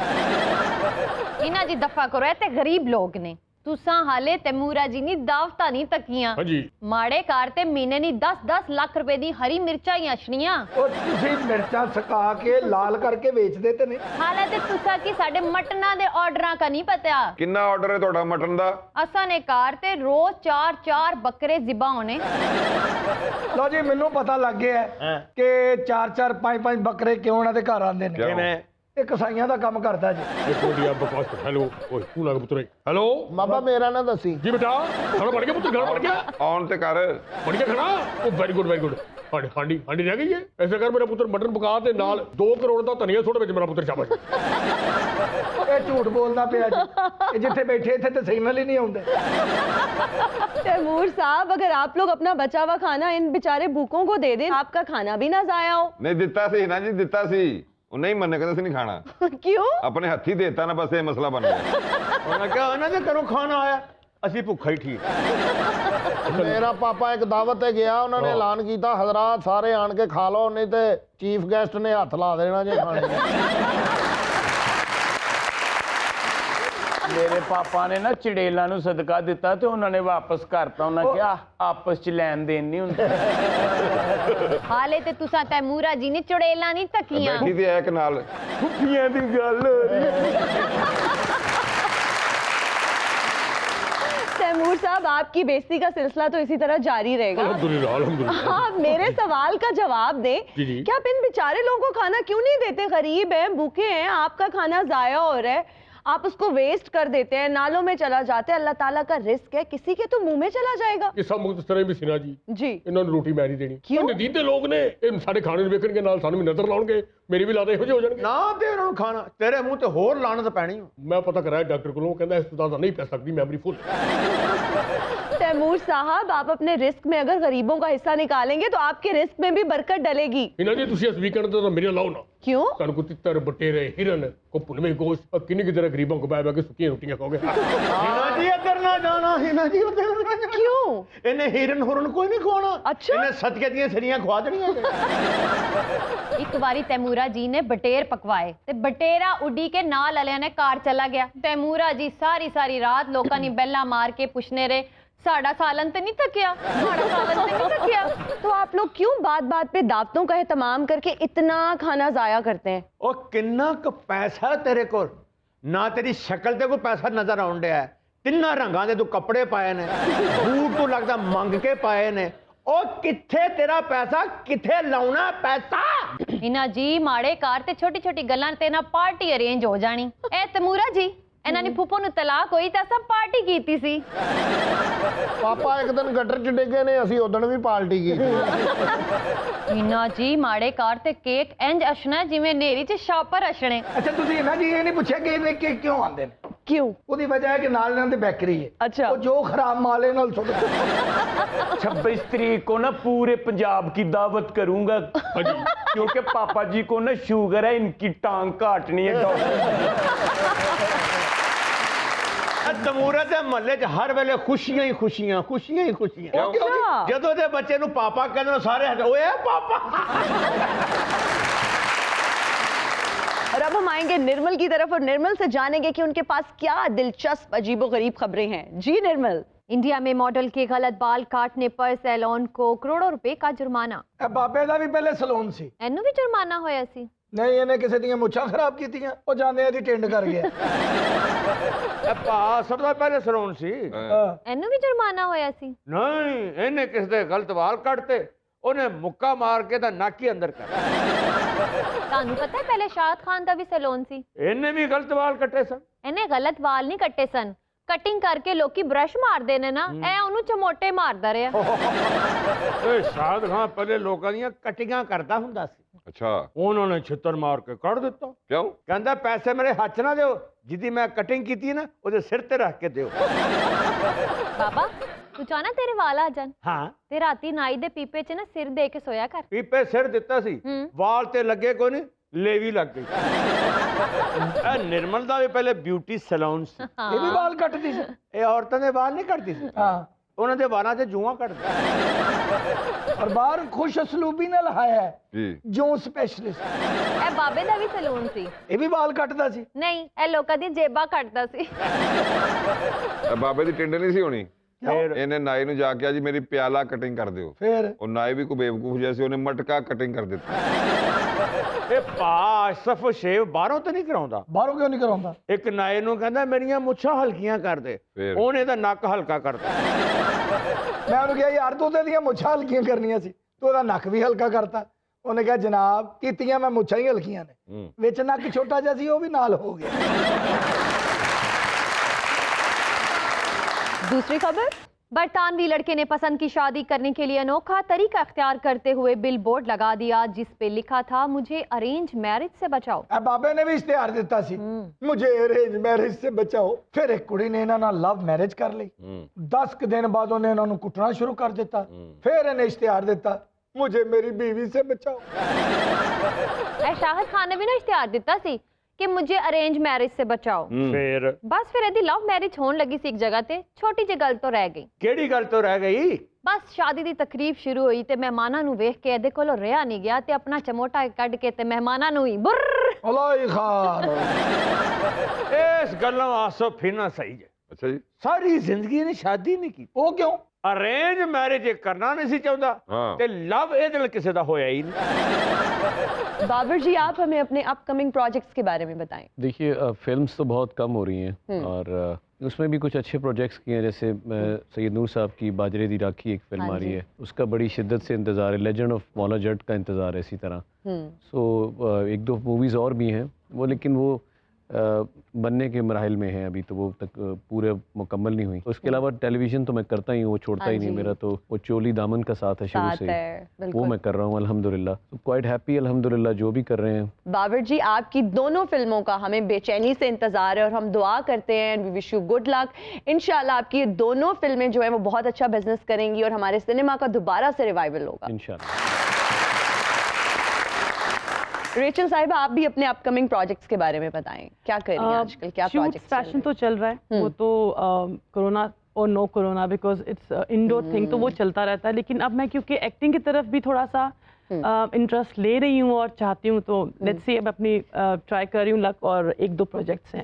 ਇਹਨਾਂ ਦੀ ਦਫਾ ਕਰੋ ਇਹ ਤੇ ਗਰੀਬ ਲੋਕ ਨੇ ਤੁਸਾਂ ਹਾਲੇ ਤੈਮੂਰਾ ਜੀ ਨੇ ਦਾਵਤਾਂ ਨਹੀਂ ਤਕੀਆਂ ਹਾਂਜੀ ਮਾੜੇ ਕਾਰ ਤੇ ਮਹੀਨੇ ਨਹੀਂ 10-10 ਲੱਖ ਰੁਪਏ ਦੀ ਹਰੀ ਮਿਰਚਾਂ ਹੀ ਅਛਣੀਆਂ ਉਹ ਤੁਸੀਂ ਮਿਰਚਾਂ ਸੁਕਾ ਕੇ ਲਾਲ ਕਰਕੇ ਵੇਚਦੇ ਤੇ ਨੇ ਹਾਲੇ ਤੇ ਤੁਸਾਂ ਕੀ ਸਾਡੇ ਮਟਨਾਂ ਦੇ ਆਰਡਰਾਂ ਕਾ ਨਹੀਂ ਪਤਾ ਕਿੰਨਾ ਆਰਡਰ ਹੈ ਤੁਹਾਡਾ ਮਟਨ ਦਾ ਅਸਾਂ ਨੇ ਕਾਰ ਤੇ ਰੋਜ਼ 4-4 ਬੱਕਰੇ ਜ਼ਿਬਾ ਹੋਣੇ ਲਓ ਜੀ ਮੈਨੂੰ ਪਤਾ ਲੱਗ ਗਿਆ ਹੈ ਕਿ 4-4 5-5 ਬੱਕਰੇ ਕਿਉਂ ਉਹਨਾਂ ਦੇ ਘਰ ਆਉਂਦੇ ਨੇ ਕਿਉਂ? ਕਿਵੇਂ ਇਹ ਕਸਾਈਆਂ ਦਾ ਕੰਮ ਕਰਦਾ ਜੀ ਇੱਕ ਮਿੰਟ ਯਾਰ ਬਕਵਾਸ ਕਰ ਹੈਲੋ ਓਏ ਤੂੰ ਲੱਗ ਪੁੱਤਰੇ ਹੈਲੋ ਬਾਬਾ ਮੇਰਾ ਨਾ ਦੱਸੀ ਜੀ ਬੇਟਾ ਖਾਣਾ ਬਣ ਗਿਆ ਪੁੱਤਰ ਖਾਣਾ ਬਣ ਗਿਆ ਆਉਣ ਤੇ ਕਰ ਬਣ ਗਿਆ ਖਾਣਾ ਉਹ ਵੈਰੀ ਗੁੱਡ ਹਾਂਡੀ ਰਹਿ ਗਈ ਹੈ ਐਸੇ ਕਰ ਮੇਰਾ ਪੁੱਤਰ ਮਟਨ ਪਕਾ ਤੇ ਨਾਲ 2 ਕਰੋੜ ਦਾ ਧਨੀਆ ਸੁੱਟ ਵਿੱਚ ਮੇਰਾ ਪੁੱਤਰ ਸ਼ਾਬਾਸ਼ ਇਹ ਝੂਠ ਬੋਲਦਾ ਪਿਆ ਜੀ ਇਹ ਜਿੱਥੇ ਬੈਠੇ ਇੱਥੇ ਤੇ ਸਿਗਨਲ ਹੀ ਨਹੀਂ ਆਉਂਦੇ तैमूर साहब अगर आप लोग अपना बचा हुआ खाना इन बेचारे भूखों को दे दें आपका खाना भी ना जाया हो ਨਹੀਂ ਦਿੱਤਾ ਸੀ ਨਾ ਜੀ ਦਿੱਤਾ ਸੀ ਉਹ ਨਹੀਂ ਮੰਨੇ ਕਹਿੰਦਾ ਸੀ ਨਹੀਂ ਖਾਣਾ क्यों ਆਪਣੇ ਹੱਥੀ ਦੇਤਾ ਨਾ ਬਸ ਇਹ ਮਸਲਾ ਬਣ ਗਿਆ ਉਹਨਾਂ ਕਿਹਾ ਉਹਨਾਂ ਦੇ ਘਰੋਂ ਖਾਣਾ ਆਇਆ ਅਸੀਂ ਭੁੱਖਾ ਹੀ ਠੀਕ ਮੇਰਾ ਪਾਪਾ ਇੱਕ ਦਾਵਤ ਤੇ ਗਿਆ ਉਹਨਾਂ ਨੇ ਐਲਾਨ ਕੀਤਾ ਹਜ਼ਰਾਤ ਸਾਰੇ ਆਣ ਕੇ ਖਾ ਲਓ ਨਹੀਂ ਤੇ ਚੀਫ ਗੈਸਟ ਨੇ ਹੱਥ ਲਾ ਦੇਣਾ ਜੇ ਖਾਣੇ ਮੇਰੇ ਪਾਪਾ ਨੇ ਨਾ ਚੜੇਲਾਂ ਨੂੰ ਸਦਕਾ ਦਿੱਤਾ ਤੇ ਉਹਨਾਂ ਨੇ ਵਾਪਸ ਕਰਤਾ ਉਹਨਾਂ ਕਿਹਾ ਆਪਸ ਚ ਲੈਣ ਦੇਣ ਨਹੀਂ ਹੁੰਦਾ ਹਾਲੇ ਤੇ ਤੁਸਾਂ ਤੈਮੂਰਾ ਜੀ ਨੇ ਚੁੜੇਲਾਂ ਨਹੀਂ ਤਕੀਆਂ ਬੈਠੀ ਤੇ ਇੱਕ ਨਾਲ ਖੁਫੀਆਂ ਦੀ ਗੱਲ ਹੋ ਰਹੀ तैमूर साहब, आपकी बेइज्जती का सिलसिला तो इसी तरह जारी रहेगा। आप मेरे सवाल का जवाब दें कि आप इन बेचारे लोगों को खाना क्यों नहीं देते? गरीब हैं, भूखे हैं, आपका खाना जाया हो रहा है, आप उसको वेस्ट कर देते हैं, नालों में चला जाता है। अल्लाह ताला का रिस्क है, किसी के तो मुंह में चला जाएगा। ਇਹ ਸਭ ਮੁਖਤਸਰ ਵੀ ਸਿਨਾ ਜੀ जी ਇਹਨਾਂ ਨੂੰ ਰੋਟੀ ਮੈਂ ਨਹੀਂ ਦੇਣੀ। ਕਿਉਂ? ਨਦੀਨ ਦੇ ਲੋਕ ਨੇ, ਇਹ ਸਾਡੇ ਖਾਣੇ ਨੂੰ ਵੇਖਣਗੇ, ਨਾਲ ਸਾਨੂੰ ਵੀ ਨਜ਼ਰ ਲਾਉਣਗੇ, ਮੇਰੀ ਵੀ ਲਾਦੇ ਇਹੋ ਜਿਹੇ ਹੋ ਜਾਣਗੇ। ਨਾ ਦੇ ਉਹਨਾਂ ਨੂੰ ਖਾਣਾ, ਤੇਰੇ ਮੂੰਹ ਤੇ ਹੋਰ ਲਾਣਤ ਪੈਣੀ। ਮੈਂ ਪਤਾ ਕਰਾਇਆ ਡਾਕਟਰ ਕੋਲੋਂ, ਕਹਿੰਦਾ ਇਸ ਤੋਂ ਜ਼ਿਆਦਾ ਨਹੀਂ ਪੈ ਸਕਦੀ, ਮੈਮਰੀ ਫੁੱਲ। तैमूर साहब, आप अपने रिस्क में अगर गरीबों का हिस्सा निकालेंगे तो आपके रिस्क में भी बरकत डलेगी। ਇਹਨਾਂ ਜੀ ਤੁਸੀਂ ਇਸ ਵੀਕਐਂਡ ਤੇ ਤਾਂ ਮੇਰੇ ਲਾਓ ਨਾ। क्यों? ਤੁਹਾਨੂੰ ਕੋਈ ਤਿੱਤਰ, ਬਟੇਰੇ, ਹਿਰਨ, ਕੋ ਭੁਨਵੇਂ ਗੋਸ਼ਤ, ਕਿੰਨੀ ਕਿਧਰ ਗਰੀਬਾਂ ਕੋ ਬੈ ਬੈ ਕੇ ਸੁੱਕੀਆਂ ਰੋਟੀਆਂ ਖਾਓਗੇ। ਹੀਨਾ ਜੀ ਇੱਧਰ ਨਾ ਜਾਣਾ, ਹੀਨਾ ਜੀ ਉੱਧਰ ਨਾ ਜਾਣਾ। क्यों? ਇਹਨੇ ਹੀਰਨ ਹੁਰਨ ਕੋਈ ਨਹੀਂ ਖਵਾਉਣਾ। अच्छा। ਇਹਨੇ ਸਦਕੇ ਦੀਆਂ ਸਰੀਆਂ ਖਵਾ ਦੇਣੀਆਂ। ਇੱਕ ਵਾਰੀ ਤੈਮੂਰਾ ਜੀ ਨੇ ਬਟੇਰ ਪਕਵਾਏ ਤੇ ਬਟੇਰਾ ਉੱਡੀ ਕੇ ਨਾਲ ਵਾਲਿਆਂ ਨੇ ਕਾਰ ਚਲਾ ਗਿਆ। ਤੈਮੂਰਾ ਜੀ ਸਾਰੀ ਸਾਰੀ ਰਾਤ ਲੋਕਾਂ ਨੇ ਬੈਲਾ ਮਾਰ ਕੇ ਪੁੱਛਨੇ ਰਹੇ, साड़ा सालन तो नहीं थकिया, साड़ा सालन तो नहीं थकिया। तो आप लोग क्यों बात बात पे दावतों का एहतमाम करके इतना खाना जाया करते हैं? ਉਹ ਕਿੰਨਾ ਕੁ ਪੈਸਾ ਤੇਰੇ ਕੋਲ? ਨਾ ਤੇਰੀ ਸ਼ਕਲ ਤੇ ਕੋਈ ਪੈਸਾ ਨਜ਼ਰ ਆਉਣ ਡਿਆ ਹੈ। ਤਿੰਨਾਂ ਰੰਗਾਂ ਦੇ ਤੂੰ ਕੱਪੜੇ ਪਾਏ ਨੇ, ਬੂਟ ਤੋਂ ਲੱਗਦਾ ਮੰਗ ਕੇ ਪਾਏ ਨੇ। ਉਹ ਕਿੱਥੇ ਤੇਰਾ ਪੈਸਾ? ਕਿੱਥੇ ਲਾਉਣਾ ਪੈਸਾ? ਇਨਾ ਜੀ ਮਾੜੇ ਕਾਰ ਤੇ ਛੋਟੀ ਛੋਟੀ ਗੱਲਾਂ ਤੇ ਨਾ ਪਾਰਟੀ ਅਰੇਂਜ ਹੋ ਜਾਣੀ। ਇਹ ਤੈਮੂਰਾ ਜੀ, ਇਹਨਾਂ ਨੇ ਫੁੱਫੋ ਨੂੰ ਤਲਾਕ ਹੋਈ ਤਾਂ ਸਭ ਪਾਰਟੀ ਕੀਤੀ ਸੀ। ਪਾਪਾ ਇੱਕ ਦਿਨ ਗਟਰ 'ਚ ਡਿੱਗੇ ਨੇ, ਅਸੀਂ ਉਦੋਂ ਵੀ ਪਾਰਟੀ ਕੀਤੀ। ਇਨਾ ਜੀ ਮਾੜੇ ਕਾਰ ਤੇ ਕੇਕ ਇੰਜ ਅਸ਼ਣਾ ਜਿਵੇਂ ਨੇਰੀ 'ਚ ਛਾਪਰ ਅਸ਼ਣੇ। ਅੱਛਾ, ਤੁਸੀਂ ਇਹਨਾਂ ਜੀ ਇਹ ਨਹੀਂ ਪੁੱਛਿਆ ਕਿ ਇਹਨੇ ਕੇਕ ਕਿਉਂ ਆਉਂਦੇ ਨੇ? क्यों? ਉਹਦੀ ਵਜ੍ਹਾ ਹੈ ਕਿ ਨਾਲ ਇਹਨਾਂ ਦੀ ਬੇਕਰੀ ਹੈ। अच्छा। ਉਹ ਜੋ ਖਰਾਬ माल है ਨਾਲ सुट 26 तारीख को ना पूरे पंजाब की दावत करूंगा क्योंकि पापा जी को ना शुगर है, इनकी टांग काटनी है डॉक्टर। ਤਮੂਰਾ ਦੇ ਮਹੱਲੇ 'ਚ ਹਰ ਵੇਲੇ ਖੁਸ਼ੀਆਂ ਹੀ ਖੁਸ਼ੀਆਂ, ਖੁਸ਼ੀਆਂ ਹੀ ਖੁਸ਼ੀਆਂ। अच्छा। ਜਦੋਂ ਦੇ ਬੱਚੇ ਨੂੰ ਪਾਪਾ ਕਹਿੰਦੇ ਨੇ ਸਾਰੇ ਹੱਸਦੇ, ਓਏ ਪਾਪਾ। और अब हम आएंगे निर्मल की तरफ और निर्मल से जानेंगे कि उनके पास क्या दिलचस्प अजीबोगरीब खबरें हैं। जी निर्मल। इंडिया में मॉडल के गलत बाल काटने पर सैलून को करोड़ों रुपए का जुर्माना। ਬਾਬੇ ਦਾ ਵੀ ਪਹਿਲੇ ਸਲੂਨ ਸੀ। ਇਹਨੂੰ ਵੀ ਜੁਰਮਾਨਾ ਹੋਇਆ ਸੀ? ਨਹੀਂ, ਇਹਨੇ ਕਿਸੇ ਦੀਆਂ ਮੁੱਛਾਂ ਖਰਾਬ ਕੀਤੀਆਂ, ਉਹ ਜਾਂਦੇ ਇਹਦੀ ਟਿੰਡ ਕਰ ਗਿਆ। ਇਹ ਭਾ ਸਭ ਤੋਂ ਪਹਿਲੇ ਸਲੂਨ ਸੀ। ਇਹਨੂੰ ਵੀ ਜੁਰਮਾਨਾ ਹੋਇਆ ਸੀ? ਨਹੀਂ, ਇਹਨੇ ਕਿਸੇ ਦੇ ਗਲਤ ਵਾਲ ਕੱਟਤੇ, ਉਹਨੇ ਮੁੱਕਾ ਮਾਰ ਕੇ ਤਾਂ ਨੱਕ ਹੀ ਅੰਦਰ ਕਰ। ਤੁਹਾਨੂੰ ਪਤਾ ਹੈ ਪਹਿਲੇ ਸ਼ਾਹਦ ਖਾਨ ਦਾ ਵੀ ਸੈਲੂਨ ਸੀ। ਇਹਨੇ ਵੀ ਗਲਤ ਵਾਲ ਕੱਟੇ ਸਨ। ਇਹਨੇ ਗਲਤ ਵਾਲ ਨਹੀਂ ਕੱਟੇ ਸਨ, ਕਟਿੰਗ ਕਰਕੇ ਲੋਕੀ ਬ੍ਰਸ਼ ਮਾਰਦੇ ਨੇ ਨਾ, ਇਹ ਉਹਨੂੰ ਚਮੋਟੇ ਮਾਰਦਾ ਰਿਹਾ। ਇਹ ਸ਼ਾਹਦ ਖਾਨ ਪਹਿਲੇ ਲੋਕਾਂ ਦੀਆਂ ਕਟਿੰਗਾਂ ਕਰਦਾ ਹੁੰਦਾ ਸੀ। ਅੱਛਾ। ਉਹਨਾਂ ਨੇ ਛਿੱਤਰ ਮਾਰ ਕੇ ਕੱਢ ਦਿੱਤਾ। ਕਿਉਂ? ਕਹਿੰਦਾ ਪੈਸੇ ਮੇਰੇ ਹੱਥ ਨਾ ਦਿਓ, ਜਿਹਦੀ ਮੈਂ ਕਟਿੰਗ ਕੀਤੀ ਨਾ ਉਹਦੇ ਸਿਰ ਤੇ ਰੱਖ ਕੇ ਦਿਓ। ਬਾਬਾ ਤੂੰ ਚਾਹਨਾ ਤੇਰੇ ਵਾਲ ਆ ਜਾਣ? ਹਾਂ। ਤੇ ਰਾਤੀ ਨਾਈ ਦੇ ਪੀਪੇ 'ਚ ਨਾ ਸਿਰ ਦੇ ਕੇ ਸੋਇਆ ਕਰ। ਪੀਪੇ ਸਿਰ ਦਿੱਤਾ ਸੀ, ਵਾਲ ਤੇ ਲੱਗੇ ਕੋਈ ਨਹੀਂ, ਲੇਵੀ ਲੱਗ ਗਈ। ਇਹ ਨਿਰਮਲ ਦਾ ਵੀ ਪਹਿਲੇ ਬਿਊਟੀ ਸੈਲੂਨ ਸੀ। ਇਹ ਵੀ ਵਾਲ ਕੱਟਦੀ ਸੀ? ਇਹ ਔਰਤਾਂ ਦੇ ਵਾਲ ਨਹੀਂ ਕੱਟਦੀ ਸੀ। ਹਾਂ। ਉਹਨਾਂ ਦੇ ਵਾਲਾਂ 'ਚ ਜੂਆਂ ਕੱਟਦੀ। ਔਰ ਬਾਹਰ ਖੁਸ਼ ਅਸਲੂਬੀ ਨਾਲ ਆਇਆ ਹੈ ਜੀ। ਜੋ ਸਪੈਸ਼ਲਿਸਟ। ਇਹ ਬਾਬੇ ਦਾ ਵੀ ਸੈਲੂਨ ਸੀ? ਇਹ ਵੀ ਵਾਲ ਕੱਟਦਾ ਸੀ? ਨਹੀਂ, ਇਹ ਲੋਕਾਂ ਦੀ ਜੇਬਾਂ ਕੱਟਦਾ ਸੀ। ਇਹ ਬਾਬੇ ਦੀ ਟਿੰਡ ਨਹੀਂ ਸੀ ਹੋਣੀ। ਇਹਨੇ ਨਾਈ ਨੂੰ ਜਾ ਕੇ ਜੀ ਮੇਰੀ ਪਿਆਲਾ ਕਟਿੰਗ ਕਰ ਦਿਓ। ਫਿਰ ਉਹ ਨਾਈ ਵੀ ਕੋਈ ਬੇਵਕੂਫ ਜਿਹਾ ਸੀ, ਉਹਨੇ ਮਟਕਾ ਕਟਿੰਗ ਕਰ ਦਿੱਤਾ। ਇਹ ਭਾ ਸਫ ਸ਼ੇਵ ਬਾਹਰੋਂ ਤਾਂ ਨਹੀਂ ਕਰਾਉਂਦਾ। ਬਾਹਰੋਂ ਕਿਉਂ ਨਹੀਂ ਕਰਾਉਂਦਾ? ਇੱਕ ਨਾਏ ਨੂੰ ਕਹਿੰਦਾ ਮੇਰੀਆਂ ਮੁੱਛਾਂ ਹਲਕੀਆਂ ਕਰ ਦੇ, ਉਹਨੇ ਤਾਂ ਨੱਕ ਹਲਕਾ ਕਰਤਾ। ਮੈਂ ਉਹਨੂੰ ਕਿਹਾ ਯਾਰ ਤੂੰ ਤੇ ਇਹਦੀਆਂ ਮੁੱਛਾਂ ਹਲਕੀਆਂ ਕਰਨੀਆਂ ਸੀ, ਤੂੰ ਉਹਦਾ ਨੱਕ ਵੀ ਹਲਕਾ ਕਰਤਾ। ਉਹਨੇ ਕਿਹਾ ਜਨਾਬ ਕੀਤੀਆਂ ਮੈਂ ਮੁੱਛਾਂ ਹੀ ਹਲਕੀਆਂ ਨੇ, ਵਿੱਚ ਨੱਕ ਛੋਟਾ ਜਿਹਾ ਸੀ ਉਹ ਵੀ ਨਾਲ ਹੋ ਗਿਆ। दूसरी खबर। बरतानवी लड़के ने पसंद की शादी करने के लिए अनोखा तरीका अख्तियार करते हुए बिल बोर्ड लगा दिया जिस पे लिखा था मुझे अरेंज मैरिज से बचाओ। बाबे ने भी इश्तिहार दिता सी, मुझे अरेंज मैरिज से बचाओ। फिर एक कुड़ी ने इन्हां नाल लव मैरिज कर ली। 10 दिन बाद उन्हें इन्हां नूं कुटना शुरू कर दिता। फिर इन्हें इश्तिहार दिता मुझे मेरी बीवी से बचाओ। शाहिद खान ने भी ना इश्तिहार दिता सी कि मुझे अरेंज मैरिज से बचाओ। फिर ਇਹਦੀ ਲਵ ਮੈਰਿਜ ਹੋਣ ਲੱਗੀ ਸੀ ਇੱਕ ਜਗ੍ਹਾ ਤੇ। ਛੋਟੀ ਜਿਹੀ ਗੱਲ ਤੋਂ ਰਹਿ ਗਈ। ਕਿਹੜੀ ਗੱਲ ਤੋਂ ਰਹਿ ਗਈ? ਬਸ ਸ਼ਾਦੀ ਦੀ ਤਕਰੀਬ ਸ਼ੁਰੂ ਹੋਈ ਤੇ ਮਹਿਮਾਨਾਂ ਨੂੰ ਵੇਖ ਕੇ ਇਹਦੇ ਕੋਲੋਂ ਰਿਹਾ ਨਹੀਂ ਗਿਆ ਤੇ ਆਪਣਾ ਚਮੋਟਾ ਕੱਢ ਕੇ ਤੇ ਮਹਿਮਾਨਾਂ ਨੂੰ ਹੀ ਬੁਰ ਅਲਾਈ ਖਾਨ। ਇਸ ਗੱਲੋਂ ਆਸੋ ਫਿਰਨਾ ਸਹੀ ਹੈ। ਅੱਛਾ ਜੀ। ਸਾਰੀ ਜ਼ਿੰਦਗੀ ਇਹਨੇ ਸ਼ਾਦੀ ਨਹੀਂ ਕੀਤੀ। ਉਹ ਕਿਉਂ? अरेंज मैरिज करना नहीं सी चाहता ते लव ਇਹਦੇ ਨਾਲ ਕਿਸੇ ਦਾ ਹੋਇਆ ਹੀ नहीं। बाबर जी आप हमें अपने अपकमिंग प्रोजेक्ट्स के बारे में बताएं। देखिए फिल्म्स तो बहुत कम हो रही हैं और उसमें भी कुछ अच्छे प्रोजेक्ट्स किए हैं, जैसे सैयद नूर साहब की बाजरे दी राखी एक फिल्म आ रही है, उसका बड़ी शिद्दत से इंतज़ार है। लेजेंड ऑफ मौला जट का इंतज़ार है इसी तरह। सो एक दो मूवीज़ और भी हैं वो, लेकिन वो बनने के मराहिल में है अभी, तो वो तक पूरे मुकम्मल नहीं हुई। उसके अलावा टेलीविज़न तो मैं करता ही हूँ, वो छोड़ता ही नहीं मेरा, तो वो चोली दामन का साथ है शुरू से, वो मैं कर रहा हूँ अल्हम्दुलिल्लाह। तो क्वाइट हैप्पी अल्हम्दुलिल्लाह जो भी कर रहे हैं। बाबर जी, आपकी दोनों फिल्मों का हमें बेचैनी से इंतजार है और हम दुआ करते हैं, we wish you good luck. इंशाल्लाह आपकी ये दोनों फिल्में जो है वो बहुत अच्छा बिजनेस करेंगी और हमारे सिनेमा का दोबारा से रिवाइवल होगा इंशाल्लाह। रेचल साहिबा, आप भी अपने अपकमिंग प्रोजेक्ट्स के बारे में बताएं, क्या कर रही हैं आजकल, क्या प्रोजेक्ट्स? फैशन तो चल रहा है, वो तो कोरोना और no corona because it's indoor thing, तो वो चलता रहता है। लेकिन अब मैं क्योंकि एक्टिंग की तरफ भी थोड़ा सा इंटरेस्ट ले रही हूँ और चाहती हूँ, तो लेट्स सी अब अपनी ट्राई कर रही हूँ लक, और एक दो प्रोजेक्ट्स हैं।